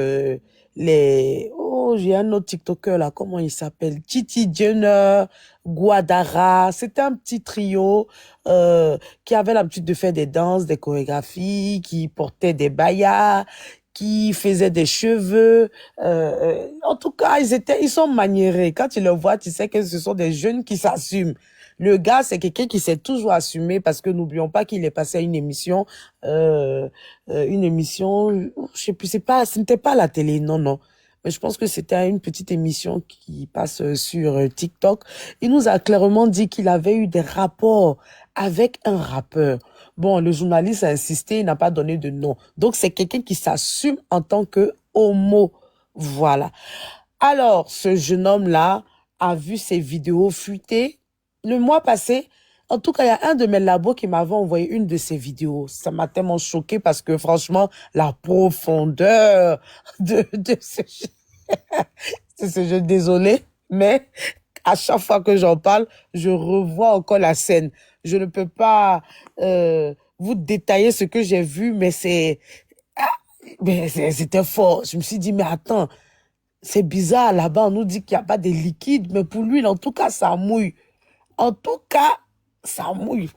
j'ai un autre TikToker là, comment il s'appelle? Titi Jenner, Guadara. C'était un petit trio qui avait l'habitude de faire des danses, des chorégraphies, qui portait des bayas, qui faisaient des cheveux. En tout cas, ils sont maniérés. Quand tu le vois, tu sais que ce sont des jeunes qui s'assument. Le gars, c'est quelqu'un qui s'est toujours assumé parce que n'oublions pas qu'il est passé à une émission, je sais plus, ce n'était pas à la télé, non. Mais je pense que c'était une petite émission qui passe sur TikTok. Il nous a clairement dit qu'il avait eu des rapports avec un rappeur. Bon, le journaliste a insisté, il n'a pas donné de nom. Donc, c'est quelqu'un qui s'assume en tant que homo. Voilà. Alors, ce jeune homme-là a vu ses vidéos fuiter. Le mois passé, en tout cas, il y a un de mes labos qui m'avait envoyé une de ses vidéos. Ça m'a tellement choqué parce que franchement, la profondeur de ce jeu, désolé, mais à chaque fois que j'en parle, je revois encore la scène. Je ne peux pas vous détailler ce que j'ai vu, mais c'était fort. Je me suis dit, mais attends, c'est bizarre, là-bas, on nous dit qu'il n'y a pas de liquide, mais pour lui, en tout cas, ça mouille. En tout cas, ça mouille.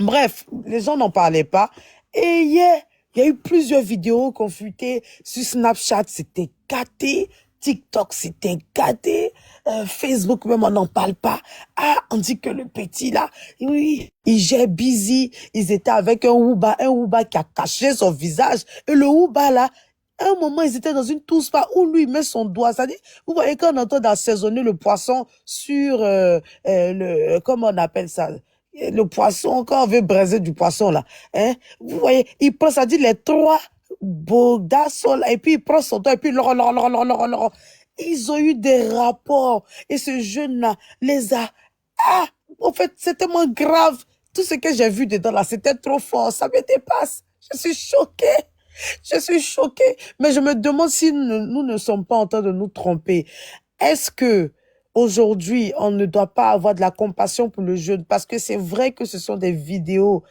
Bref, les gens n'en parlaient pas. Et hier, il y a eu plusieurs vidéos qu'on fuitait sur Snapchat, c'était gâté. TikTok, c'était gâté. Facebook, même, on n'en parle pas. Ah, on dit que le petit, là, oui, il gère busy. Ils étaient avec un Ouba qui a caché son visage. Et le Ouba, là, à un moment, ils étaient dans une tousse pas où lui met son doigt. C'est-à-dire, vous voyez, quand on entend d'assaisonner le poisson sur comment on appelle ça? Le poisson, quand on veut braiser du poisson, là, hein? Vous voyez, il prend, ça dit les 3 Bogdassol, et puis il prend son doigt, et puis ils ont eu des rapports. Et ce jeune-là les a, en fait, c'est tellement grave. Tout ce que j'ai vu dedans, là, c'était trop fort. Ça me dépasse. Je suis choquée. Je suis choquée, mais je me demande si nous ne sommes pas en train de nous tromper. Est-ce que aujourd'hui, on ne doit pas avoir de la compassion pour le jeune? Parce que c'est vrai que ce sont des vidéos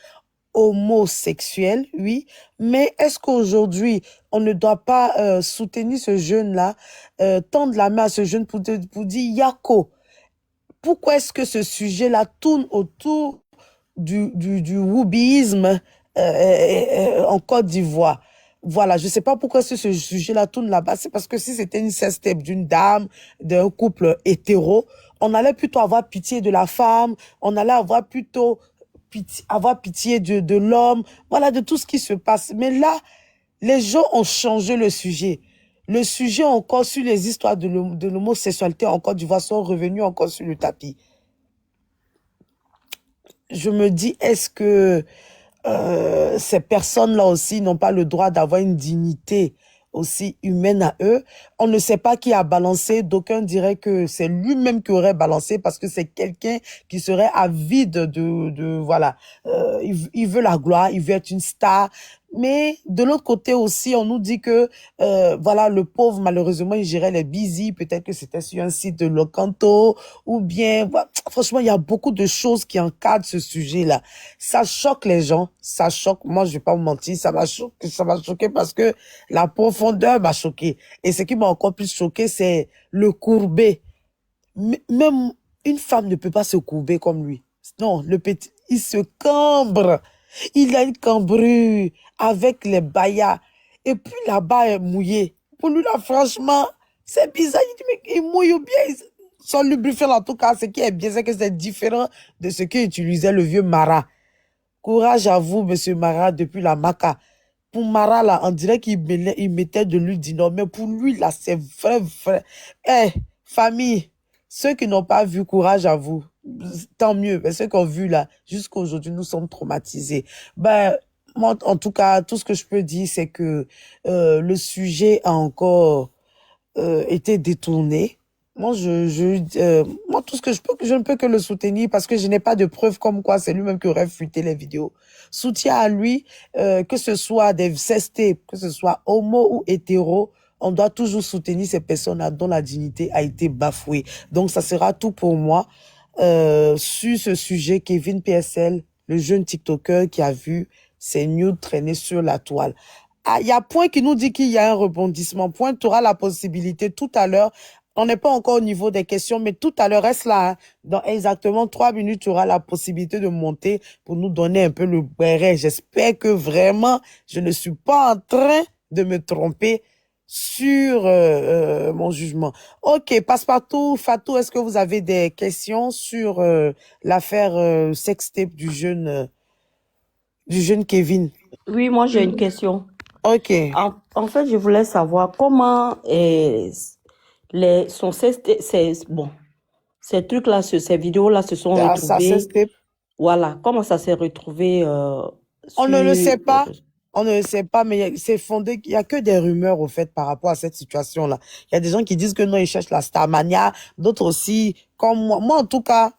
homosexuelles, oui, mais est-ce qu'aujourd'hui, on ne doit pas soutenir ce jeune-là, tendre la main à ce jeune pour dire, Yako, pourquoi est-ce que ce sujet-là tourne autour du wubisme en Côte d'Ivoire? Voilà, je sais pas pourquoi ce sujet-là tourne là-bas. C'est parce que si c'était une sextape d'une dame, d'un couple hétéro, on allait plutôt avoir pitié de la femme, on allait avoir plutôt avoir pitié de l'homme, voilà, de tout ce qui se passe. Mais là, les gens ont changé le sujet. Le sujet encore sur les histoires de l'homosexualité en Côte d'Ivoire sont revenus encore sur le tapis. Je me dis, est-ce que ces personnes-là aussi n'ont pas le droit d'avoir une dignité aussi humaine à eux? On ne sait pas qui a balancé. D'aucuns diraient que c'est lui-même qui aurait balancé parce que c'est quelqu'un qui serait avide voilà. Il veut la gloire, il veut être une star. Mais de l'autre côté aussi, on nous dit que voilà, le pauvre, malheureusement, il gérait les busy. Peut-être que c'était sur un site de Locanto ou bien... Voilà. Franchement, il y a beaucoup de choses qui encadrent ce sujet-là. Ça choque les gens, ça choque. Moi, je vais pas vous mentir, ça m'a choqué parce que la profondeur m'a choqué. Et ce qui m'a encore plus choqué, c'est le courbé. Même une femme ne peut pas se courber comme lui. Non, le petit, il se cambre. Il a une cambrure avec les bayas. Et puis là-bas est mouillé. Pour lui, là, franchement, c'est bizarre. Il dit, mais il mouille bien. Son lubrifiant, en tout cas, ce qui est bien, c'est que c'est différent de ce qu'utilisait le vieux Mara. Courage à vous, monsieur Mara, depuis la Maca. Pour Mara, là, on dirait qu'il mettait de l'huile d'innocent. Mais pour lui, là, c'est vrai. Eh, famille, ceux qui n'ont pas vu, courage à vous. Tant mieux. Mais ceux qui ont vu, là, jusqu'à aujourd'hui, nous sommes traumatisés. Ben, moi, en tout cas, tout ce que je peux dire, c'est que le sujet a encore été détourné. Moi, moi, tout ce que je ne peux que le soutenir parce que je n'ai pas de preuves comme quoi c'est lui-même qui aurait fuité les vidéos. Soutien à lui, que ce soit des sextapes, que ce soit homo ou hétéro, on doit toujours soutenir ces personnes dont la dignité a été bafouée. Donc, ça sera tout pour moi sur ce sujet. Kevin PSL, le jeune TikToker qui a vu ses nudes traîner sur la toile. Ah, il y a Point qui nous dit qu'il y a un rebondissement. Point, tu auras la possibilité tout à l'heure. On n'est pas encore au niveau des questions, mais tout à l'heure, reste là. Hein. Dans exactement 3 minutes, tu auras la possibilité de monter pour nous donner un peu le béret. J'espère que vraiment, je ne suis pas en train de me tromper sur mon jugement. Ok, Passepartout, Fatou, est-ce que vous avez des questions sur l'affaire sextape du jeune Kevin? Oui, moi j'ai une question. Ok. En fait, je voulais savoir comment ces trucs-là, ces vidéos-là se sont Ça retrouvées. sextape. Voilà, comment ça s'est retrouvé On ne le sur... sait pas. On ne le sait pas, mais c'est fondé. Il y a que des rumeurs, au fait, par rapport à cette situation-là. Il y a des gens qui disent que non, ils cherchent la Starmania. D'autres aussi, comme moi. Moi, en tout cas,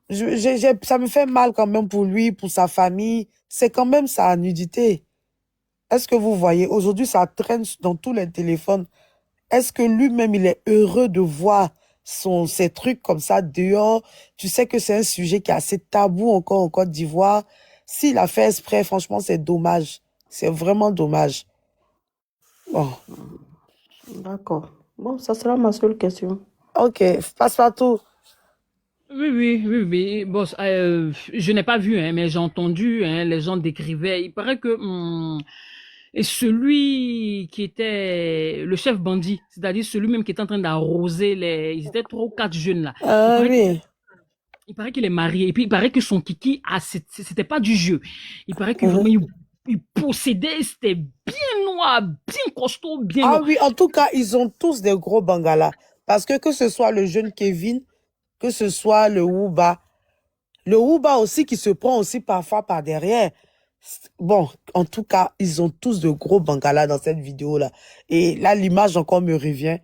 ça me fait mal quand même pour lui, pour sa famille. C'est quand même sa nudité. Est-ce que vous voyez? Aujourd'hui, ça traîne dans tous les téléphones. Est-ce que lui-même, il est heureux de voir ces trucs comme ça dehors? Tu sais que c'est un sujet qui est assez tabou encore en Côte d'Ivoire. S'il a fait exprès, franchement, c'est dommage. C'est vraiment dommage. Bon. D'accord. Bon, ça sera ma seule question. Ok, Passepartout. Oui. Bon, je n'ai pas vu, hein, mais j'ai entendu, hein, les gens décrivaient. Il paraît que et celui qui était le chef bandit, c'est-à-dire celui même qui était en train d'arroser ils étaient 3 ou 4 jeunes là. Oui. Il paraît qu'il est marié et puis il paraît que son kiki, c'était pas du jeu. Il paraît que vraiment il possédait, c'était bien noir, bien costaud, bien noir. Ah oui, en tout cas, ils ont tous des gros bangalas. Parce que ce soit le jeune Kevin, que ce soit le Wooba aussi qui se prend aussi parfois par derrière. Bon, en tout cas, ils ont tous de gros bangalas dans cette vidéo-là. Et là, l'image encore me revient.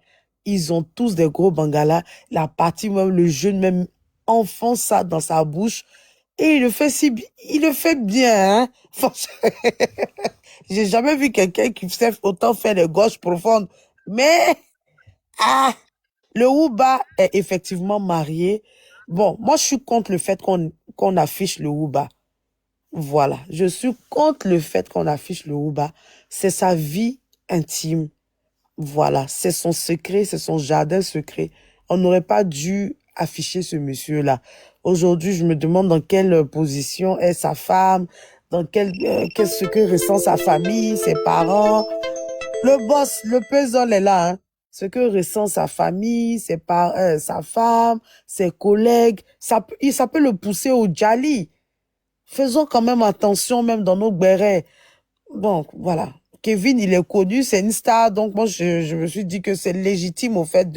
Ils ont tous des gros bangalas. La partie même, le jeune même enfonce ça dans sa bouche. Et il le fait il le fait bien, hein. Franchement, j'ai jamais vu quelqu'un qui sait autant faire les gauches profondes. Mais, le Wooba est effectivement marié. Bon, moi, je suis contre le fait qu'on affiche le Wooba. Voilà. Je suis contre le fait qu'on affiche le Wooba. C'est sa vie intime. Voilà. C'est son secret, c'est son jardin secret. On n'aurait pas dû afficher ce monsieur-là. Aujourd'hui, je me demande dans quelle position est sa femme, dans qu'est-ce que ressent sa famille, ses parents. Le boss, le puzzle est là, hein. Ce que ressent sa famille, sa femme, ses collègues, ça peut le pousser au Djali. Faisons quand même attention, même dans nos bérets. Donc, voilà. Kevin, il est connu, c'est une star, donc moi, je me suis dit que c'est légitime au fait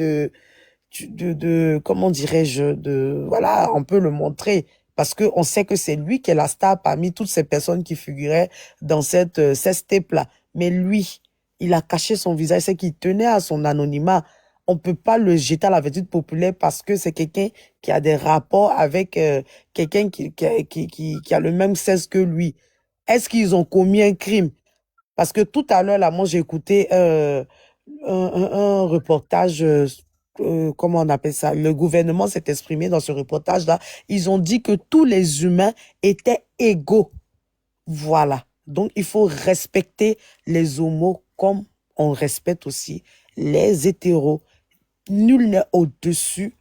comment dirais-je, voilà, on peut le montrer. Parce que on sait que c'est lui qui est la star parmi toutes ces personnes qui figuraient dans cette tape-là. Mais lui, il a caché son visage, c'est qu'il tenait à son anonymat. On peut pas le jeter à la vertu populaire parce que c'est quelqu'un qui a des rapports avec quelqu'un qui a le même sexe que lui. Est-ce qu'ils ont commis un crime? Parce que tout à l'heure, là, moi, j'ai écouté un reportage, comment on appelle ça? Le gouvernement s'est exprimé dans ce reportage-là. Ils ont dit que tous les humains étaient égaux. Voilà. Donc, il faut respecter les homos comme on respecte aussi les hétéros. Nul n'est au-dessus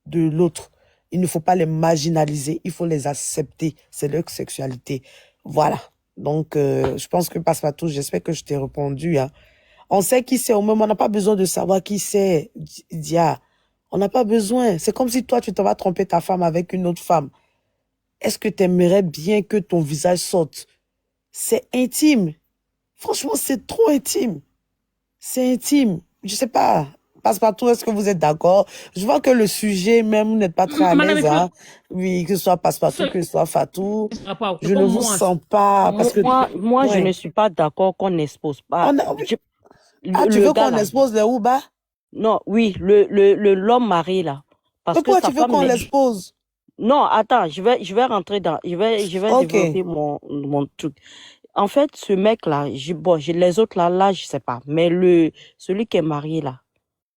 de l'autre. Il ne faut pas les marginaliser, il faut les accepter. C'est leur sexualité. Voilà. Donc, je pense que Passepartout, j'espère que je t'ai répondu. Hein. On sait qui c'est au moment, on n'a pas besoin de savoir qui c'est, Dia. On n'a pas besoin. C'est comme si toi, tu t'en vas tromper ta femme avec une autre femme. Est-ce que tu aimerais bien que ton visage sorte? C'est intime. Franchement, c'est trop intime. C'est intime. Je sais pas. Passepartout, est-ce que vous êtes d'accord? Je vois que le sujet, même, vous n'êtes pas très à l'aise, hein. Oui, que ce soit Passepartout, que ce soit Fatou. Je ne vous sens pas, parce que... Moi, je ne suis pas d'accord qu'on n'expose pas. Tu veux qu'on expose les Wooba? Non, oui, l'homme marié, là. Parce pourquoi tu veux qu'on l'expose? Non, attends, je vais rentrer dans... Je vais développer mon truc. En fait, ce mec-là, les autres là, je sais pas. Mais celui qui est marié, là,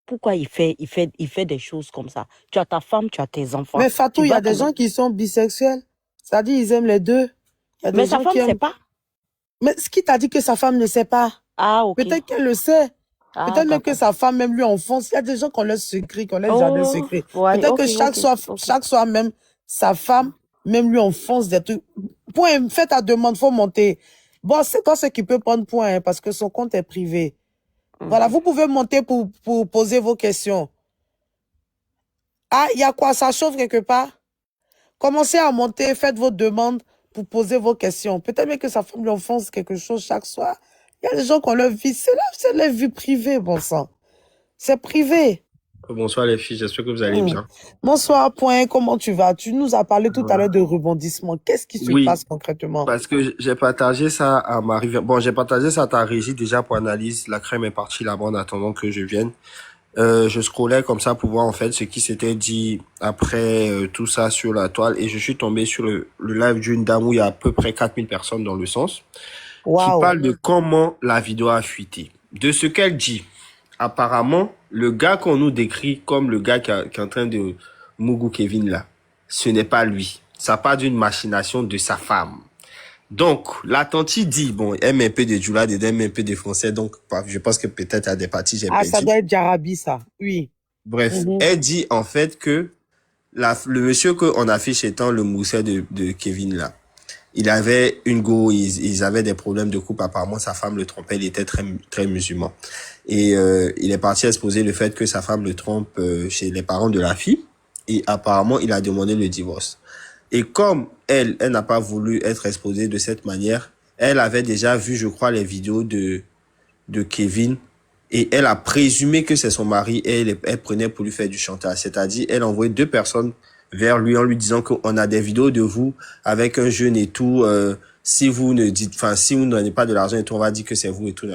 pourquoi il fait des choses comme ça? Tu as ta femme, tu as tes enfants. Mais Fatou, il y a des gens qui sont bisexuels. C'est-à-dire, ils aiment les deux. Mais sa femme ne sait pas. Mais ce qui t'a dit que sa femme ne sait pas? Ah, ok. Peut-être qu'elle le sait. Peut-être même que sa femme même lui enfonce. Il y a des gens qui ont leur secret, qui ont leur jardin secret. Ouais, peut-être que chaque soir même, sa femme même lui enfonce des trucs. Point, fais ta demande, faut monter. Bon, c'est toi ce qui peut prendre point, hein, parce que son compte est privé. Voilà, vous pouvez monter pour poser vos questions. Ah, il y a quoi? Ça chauffe quelque part? Commencez à monter, faites vos demandes pour poser vos questions. Peut-être même que sa femme lui enfonce quelque chose chaque soir. Il y a des gens qui ont leur vie. C'est leur vie privée, bon sang. C'est privé. Bonsoir les filles, j'espère que vous allez bien. Bonsoir, point, comment tu vas? Tu nous as parlé tout à l'heure de rebondissement. Qu'est-ce qui se passe concrètement? Parce que j'ai partagé ça à Marie. Bon, j'ai partagé ça à ta régie déjà pour analyse. La crème est partie là-bas en attendant que je vienne. Je scrollais comme ça pour voir en fait ce qui s'était dit après tout ça sur la toile et je suis tombé sur le live d'une dame où il y a à peu près 4000 personnes dans le sens qui parle de comment la vidéo a fuité. De ce qu'elle dit, apparemment, le gars qu'on nous décrit comme le gars qui est en train de Mougou Kevin là, ce n'est pas lui. Ça part d'une machination de sa femme. Donc, la tantie dit, bon, elle met un peu de Djoula, elle met un peu de français, donc je pense que peut-être à des parties, j'ai perdu. Ah, ça doit être Jarabi, ça, oui. Bref, elle dit en fait que le monsieur qu'on affiche étant le mousset de Kevin là, il avait une go, ils avaient des problèmes de couple, apparemment sa femme le trompait, il était très, très musulman. Et il est parti exposer le fait que sa femme le trompe chez les parents de la fille, et apparemment il a demandé le divorce. Et comme elle n'a pas voulu être exposée de cette manière, elle avait déjà vu, je crois, les vidéos de Kevin, et elle a présumé que c'est son mari, et elle prenait pour lui faire du chantage. C'est-à-dire, elle envoyait 2 personnes vers lui en lui disant qu'on a des vidéos de vous avec un jeune et tout, si vous ne donnez pas de l'argent et tout, on va dire que c'est vous et tout,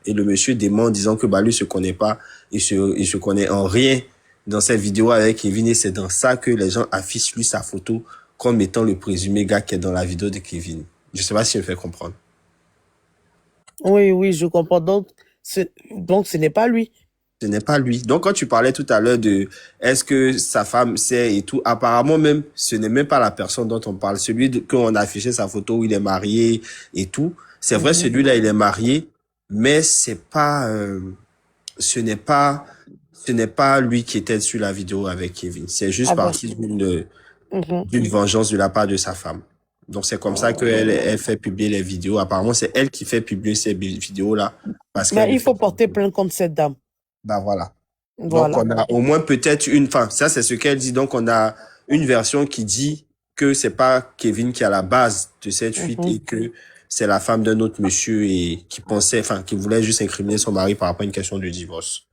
et le monsieur dément en disant que, lui se connaît pas, il se connaît en rien dans cette vidéo avec Kevin, et c'est dans ça que les gens affichent lui sa photo comme étant le présumé gars qui est dans la vidéo de Kevin. Je sais pas si je me fais comprendre. Oui, oui, je comprends. Donc, ce n'est pas lui. Ce n'est pas lui. Donc, quand tu parlais tout à l'heure de est-ce que sa femme sait et tout, apparemment même, ce n'est même pas la personne dont on parle. Qu'on a affiché sa photo où il est marié et tout. C'est vrai, celui-là, il est marié, mais ce n'est pas, ce n'est pas lui qui était sur la vidéo avec Kevin. C'est juste Ah ben, parti d'une mhm. vengeance de la part de sa femme. Donc, c'est comme ça qu'elle fait publier les vidéos. Apparemment, c'est elle qui fait publier ces vidéos-là parce Mais qu'elle il faut porter plainte contre cette dame. bah voilà. Donc, Voilà. on a au moins peut-être enfin, ça, c'est ce qu'elle dit. Donc, on a une version qui dit que c'est pas Kevin qui est à la base de cette fuite et que c'est la femme d'un autre monsieur et qui voulait juste incriminer son mari par rapport à une question de divorce.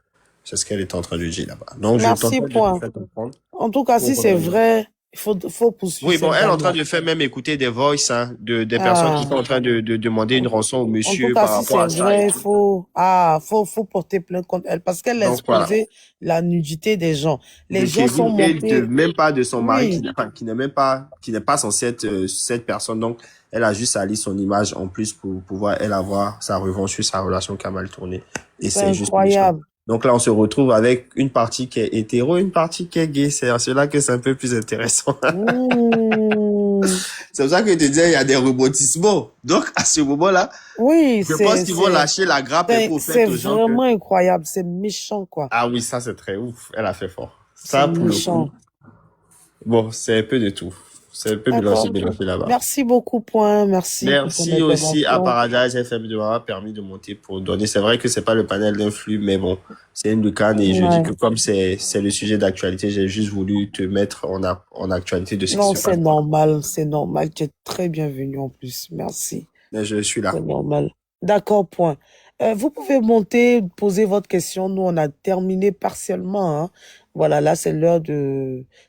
C'est ce qu'elle est en train de dire là-bas. Donc, je Merci, t'entends de te point. faire comprendre. En tout cas, si c'est vrai, il faut poursuivre Oui, bon, cette elle est en train dame-là. de faire même écouter des voices, hein, des personnes qui sont en train de demander une rançon au En tout monsieur cas, par si rapport à c'est ça et vrai, tout. faut porter plainte contre elle parce qu'elle a Donc, voilà. exposé la nudité des gens. Les De gens sont Kevin et montés. même pas de son mari Oui, qui n'est pas censé être cette personne. Donc, elle a juste sali son image en plus pour pouvoir, elle, avoir sa revanche sur sa relation qui a mal tourné. Et c'est c'est juste méchant. incroyable. Donc là, on se retrouve avec une partie qui est hétéro, une partie qui est gay. C'est à cela que c'est un peu plus intéressant. Mmh. C'est pour ça que je te disais, il y a des rebondissements. Donc, à ce moment-là, Oui, je pense qu'ils vont lâcher la grappe et pour c'est faire aux gens que... vraiment incroyable. C'est méchant, quoi. Ah oui, ça, c'est très ouf. Elle a fait fort. C'est Ça, pour le méchant. coup. Bon, c'est un peu de tout. C'est un peu D'accord. mélangé là-bas. Merci beaucoup, point. Merci pour ton Merci aussi à intervention. Paradise FM de m'avoir permis de monter pour donner. C'est vrai que c'est pas le panel d'un flux, mais bon, c'est une lucane et je dis Ouais. que comme c'est le sujet d'actualité, j'ai juste voulu te mettre en actualité de ce qui Non, se c'est passe. normal. C'est normal. Tu es très bienvenu en plus. Merci. Mais je suis là. C'est normal. D'accord, point. Vous pouvez monter, poser votre question. Nous, on a terminé partiellement, hein. Voilà, là, c'est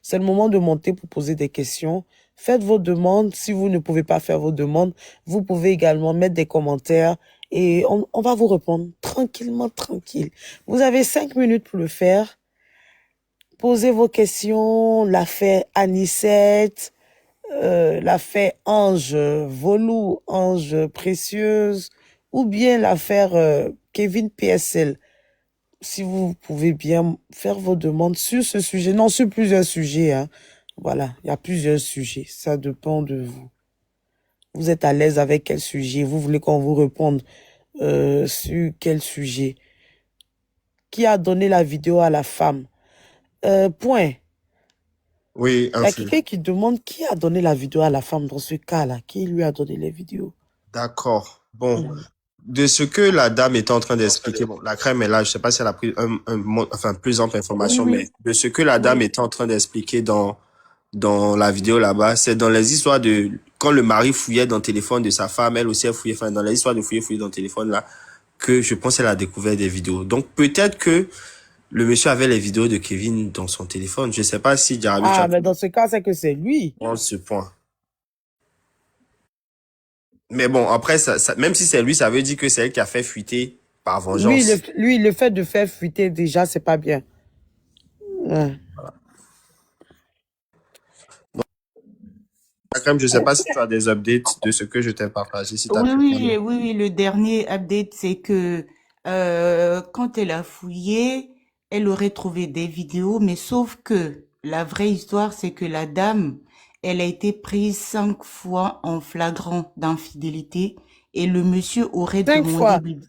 c'est le moment de monter pour poser des questions. Faites vos demandes. Si vous ne pouvez pas faire vos demandes, vous pouvez également mettre des commentaires et on va vous répondre tranquillement, tranquille. Vous avez 5 minutes pour le faire. Posez vos questions. L'affaire Anicette, l'affaire Ange Volou, Ange Précieuse, ou bien l'affaire Kevin PSL. Si vous pouvez bien faire vos demandes sur ce sujet, non, sur plusieurs sujets, hein. Voilà, il y a plusieurs sujets, ça dépend de vous. Vous êtes à l'aise avec quel sujet? Vous voulez qu'on vous réponde sur quel sujet? Qui a donné la vidéo à la femme? Point. Oui, Il y a quelqu'un qui demande qui a donné la vidéo à la femme dans ce cas-là. Qui lui a donné les vidéos? D'accord. Bon, de ce que la dame est en train d'expliquer, bon, la crème est là, je sais pas si elle a pris plus ample information, Oui. mais de ce que la dame est en train d'expliquer dans la vidéo là-bas, c'est dans les histoires de quand le mari fouillait dans le téléphone de sa femme, elle aussi a fouillé, enfin dans les histoires de fouiller dans le téléphone là, que je pense qu'elle a découvert des vidéos. Donc peut-être que le monsieur avait les vidéos de Kevin dans son téléphone. Je sais pas si Jarabi tu Ah, as mais dans ce cas, c'est que c'est lui. prendre ce point. Mais bon, après, même si c'est lui, ça veut dire que c'est elle qui a fait fuiter par vengeance. Lui, le fait de faire fuiter déjà, c'est pas bien. Ouais. Akram, je sais pas si tu as des updates de ce que je t'ai partagé, si tu as pu prendre. Oui, le dernier update, c'est que quand elle a fouillé, elle aurait trouvé des vidéos, mais sauf que la vraie histoire, c'est que la dame, elle a été prise 5 fois en flagrant d'infidélité et le monsieur aurait 5 fois. demandé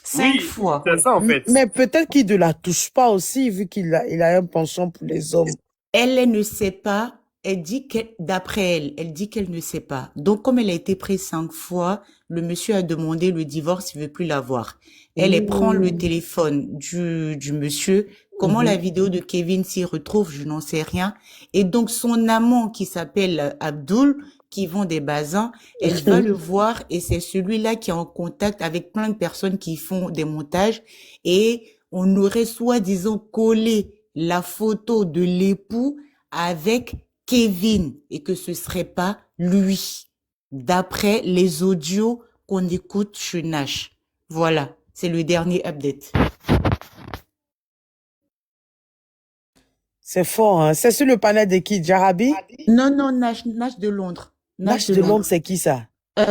5 fois. C'est ça en fait. Mais peut-être qu'il ne la touche pas aussi, vu qu'il a, il a un penchant pour les hommes. Elle ne sait pas. Elle dit que, d'après elle, elle dit qu'elle ne sait pas. Donc, comme elle a été prise 5 fois, le monsieur a demandé le divorce, il veut plus la voir. Elle prend le téléphone du monsieur. Comment la vidéo de Kevin s'y retrouve, je n'en sais rien. Et donc, son amant qui s'appelle Abdul, qui vend des basins, elle va le voir et c'est celui-là qui est en contact avec plein de personnes qui font des montages et on aurait soi-disant collé la photo de l'époux avec Kevin et que ce serait pas lui, d'après les audios qu'on écoute chez Nash. Voilà, c'est le dernier update. C'est fort, hein. C'est sur le panel de qui? Jarabi? Non, non, Nash de Londres. Nash de Londres, c'est qui ça?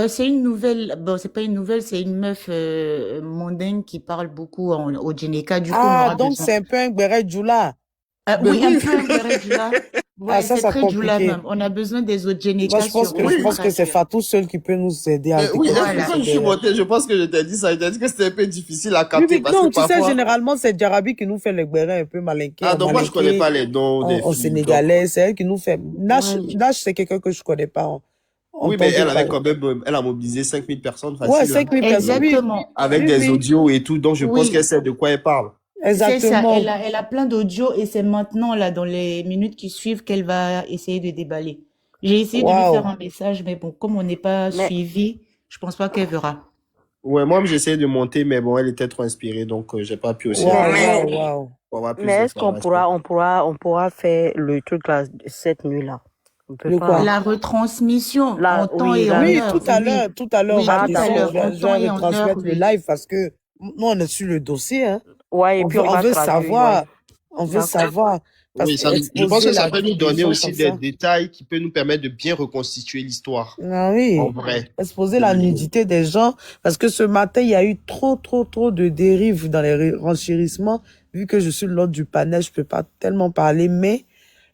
C'est une nouvelle, bon, c'est pas une nouvelle, c'est une meuf mondaine qui parle beaucoup au Djeneka. Du coup, on Ah, aura donc besoin. c'est un peu un Gberet Djoula. Oui, Mais un oui, peu un Beret Djoula. Ah, Ouais, ça, c'est c'est très Djoula compliqué. même. On a besoin des autres Moi, Djeneka je pense sur que, je pense que c'est Instagram. Fatou seul qui peut nous aider à mais oui, découvrir Voilà. quand je suis monté, je pense que je t'ai dit ça. Je t'ai dit que c'était un peu difficile à Oui, capter oui, parce que non, tu sais, parfois. généralement, c'est Jarabi qui nous fait le Gberet un peu malinqué, Ah, donc moi, je connais pas les noms des en filles. Donc, sénégalais. C'est elle qui nous fait. Nash, Ouais. Nash, c'est quelqu'un que je connais pas. oui, mais elle avait Parler. quand même, elle a mobilisé 5000 personnes Ouais, facile, hein, 5000 personnes. Oui, Exactement. avec oui, des oui, audios et tout. Donc, je pense qu'elle Oui. sait de quoi elle parle. C'est ça. exactement. Elle a plein d'audios et c'est maintenant, là, dans les minutes qui suivent, qu'elle va essayer de déballer. J'ai essayé de lui faire Waouh. un message, mais bon, comme on n'est pas Mais, suivi, je pense pas qu'elle verra. Ouais, moi, j'essayais de monter, mais bon, elle était trop inspirée, donc j'ai pas pu aussi Waouh, avoir, waouh, waouh. pour avoir plus mais est-ce qu'on d'informations. on pourra faire le truc là, cette nuit-là? On peut Le pas. quoi? La retransmission Là, en temps oui, et en Oui, heure, tout à oui. l'heure, on Oui, va Ah, tout à descendre, l'heure, en je temps vais et en heure, retransmettre le oui. live parce que nous, on est sur le dossier, hein. ouais, et puis on On va veut traduire, savoir, ouais. on veut D'accord. savoir, parce Oui, que je pense exposer que ça la peut nous vie des donner gens aussi comme des ça. détails qui peuvent nous permettre de bien reconstituer l'histoire, Ah en oui, vrai. exposer la nudité des gens, parce que ce matin, il y a eu trop de dérives dans les renchérissements. Vu que je suis l'hôte du panel, je peux pas tellement parler, mais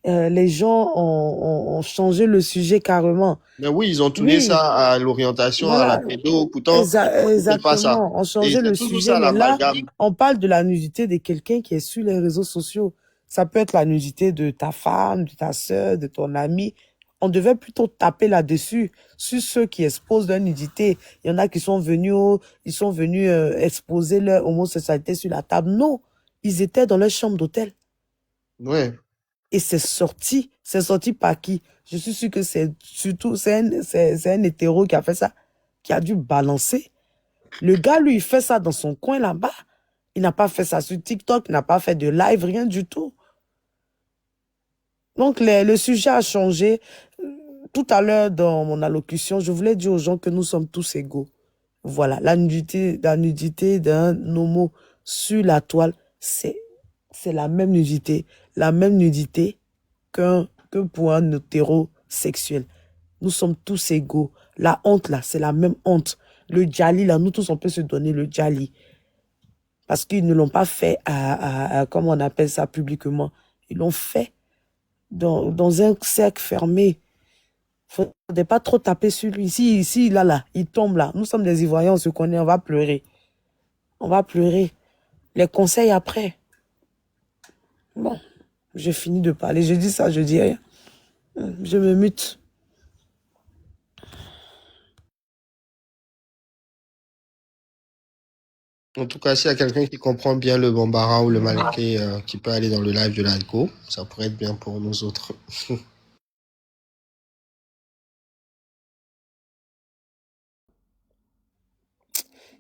les gens ont changé le sujet carrément. Mais oui, ils ont tourné Oui, ça à l'orientation, à la voilà, pédo, pourtant, c'est pas ça. exactement. On Et changeait c'est le toujours sujet, ça mais là, l'amalgame. on parle de la nudité de quelqu'un qui est sur les réseaux sociaux. Ça peut être la nudité de ta femme, de ta sœur, de ton ami. On devait plutôt taper là-dessus, sur ceux qui exposent leur nudité. Il y en a qui sont venus, exposer leur homosexualité sur la table. Non, ils étaient dans leur chambre d'hôtel. Ouais. Et c'est sorti par qui? Je suis sûr que c'est un hétéro qui a fait ça, qui a dû balancer. Le gars, lui, il fait ça dans son coin là-bas. Il n'a pas fait ça sur TikTok, il n'a pas fait de live, rien du tout. Donc, le sujet a changé. Tout à l'heure, dans mon allocution, je voulais dire aux gens que nous sommes tous égaux. Voilà, la nudité d'un homo sur la toile, c'est la même nudité que pour un hétérosexuel. Nous sommes tous égaux. La honte, là, c'est la même honte. Le djali, là, nous tous, on peut se donner le djali. Parce qu'ils ne l'ont pas fait comment on appelle ça publiquement. Ils l'ont fait dans un cercle fermé. Faudrait pas trop taper sur lui. Ici, là, il tombe là. Nous sommes des Ivoiriens, on se connaît, on va pleurer. On va pleurer. Les conseils après. Bon, j'ai fini de parler. Je dis ça, je dis rien. Je me mute. En tout cas, s'il y a quelqu'un qui comprend bien le bambara ou le malinké, qui peut aller dans le live de l'ALCO, ça pourrait être bien pour nous autres.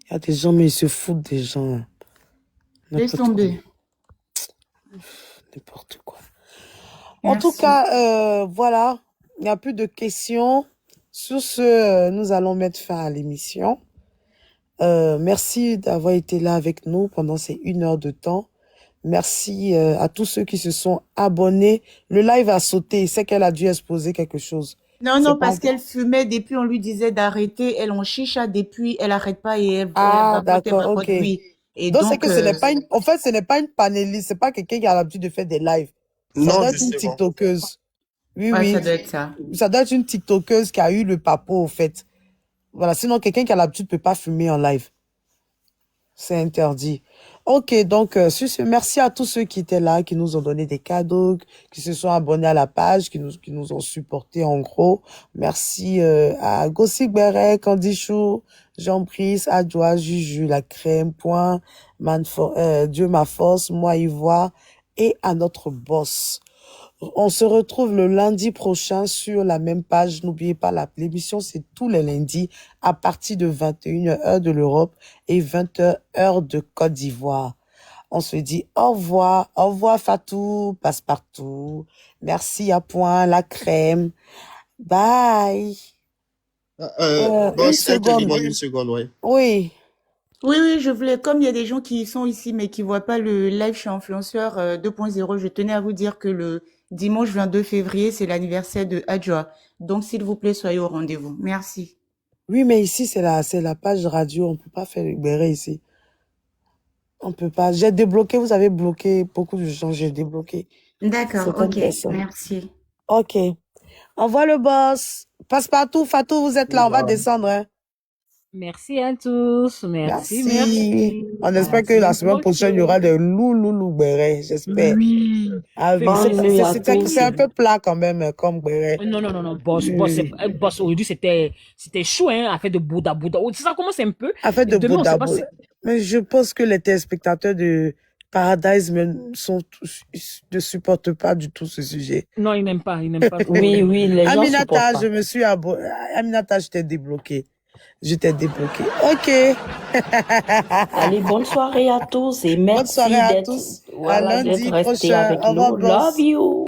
Il y a des gens, mais ils se foutent des gens. Laisse tomber. N'importe quoi. En tout Merci. cas, voilà. Il n'y a plus de questions. Sur ce, nous allons mettre fin à l'émission. Merci d'avoir été là avec nous pendant ces 1 heure de temps. Merci à tous ceux qui se sont abonnés. Le live a sauté. C'est qu'elle a dû exposer quelque chose. Non, C'est non, pas- parce qu'elle fumait depuis, on lui disait d'arrêter. Elle en chicha depuis, elle arrête pas et elle Ah, vapote, d'accord, ok. oui. Et Donc, c'est donc, que ce n'est pas une, en fait, ce n'est pas une panéliste, c'est pas quelqu'un qui a l'habitude de faire des lives. Ça Non, doit être une justement. TikTokeuse. Oui, ouais, oui. ça doit être ça. Ça doit être une TikTokeuse qui a eu le papo, au fait. Voilà. Sinon, quelqu'un qui a l'habitude ne peut pas fumer en live. C'est interdit. Ok, donc, sur ce, merci à tous ceux qui étaient là, qui nous ont donné des cadeaux, qui se sont abonnés à la page, qui nous ont supportés en gros. Merci à Gossip Beret, Candy Chou, Jean-Brice, Adjoa, Juju, La Crème, Point, Dieu ma force, moi Ivoire, et à notre boss. On se retrouve le lundi prochain sur la même page. N'oubliez pas, l'émission, c'est tous les lundis à partir de 21h heure de l'Europe et 20h heure de Côte d'Ivoire. On se dit au revoir. Au revoir Fatou, Passe-Partout. Merci à Point, La Crème. Bye. Boss, elle te seconde. demande 1 seconde, ouais. Oui. Oui, oui, je voulais, comme il y a des gens qui sont ici mais qui voient pas le live chez Influenceur 2.0, je tenais à vous dire que le dimanche 22 février, c'est l'anniversaire de Adjoa. Donc, s'il vous plaît, soyez au rendez-vous. Merci. Oui, mais ici, c'est la page radio. On peut pas faire le béret ici. On peut pas. J'ai débloqué, vous avez bloqué beaucoup de gens, j'ai débloqué D'accord, certaines ok, personnes. merci. Ok. Envoie le boss. Passe-partout, Fatou, vous êtes là, on va descendre, hein. Merci à tous. Merci, Merci. merci. On espère que Merci. la semaine prochaine, il y aura des loulou béret, j'espère. Oui. Ah oui, Bonne nuit à tous. c'est un peu plat quand même, comme béret. Non, non, non, non, boss, boss, aujourd'hui, c'était chou, hein, affaire de Bouddha. Ça commence un peu. Affaire de Demain, on sait Bouddha. pas si... Mais je pense que les téléspectateurs de Paradise ne supportent pas du tout ce sujet. Non, ils n'aiment pas, ils n'aiment pas. Oui, oui, les gens supportent Aminata, pas. je me suis Aminata, je t'ai débloqué. Ok. Allez, bonne soirée à tous et Bonne merci soirée à d'être, tous. À voilà, lundi d'être restés prochain. avec Au revoir, nous. boss. Love you.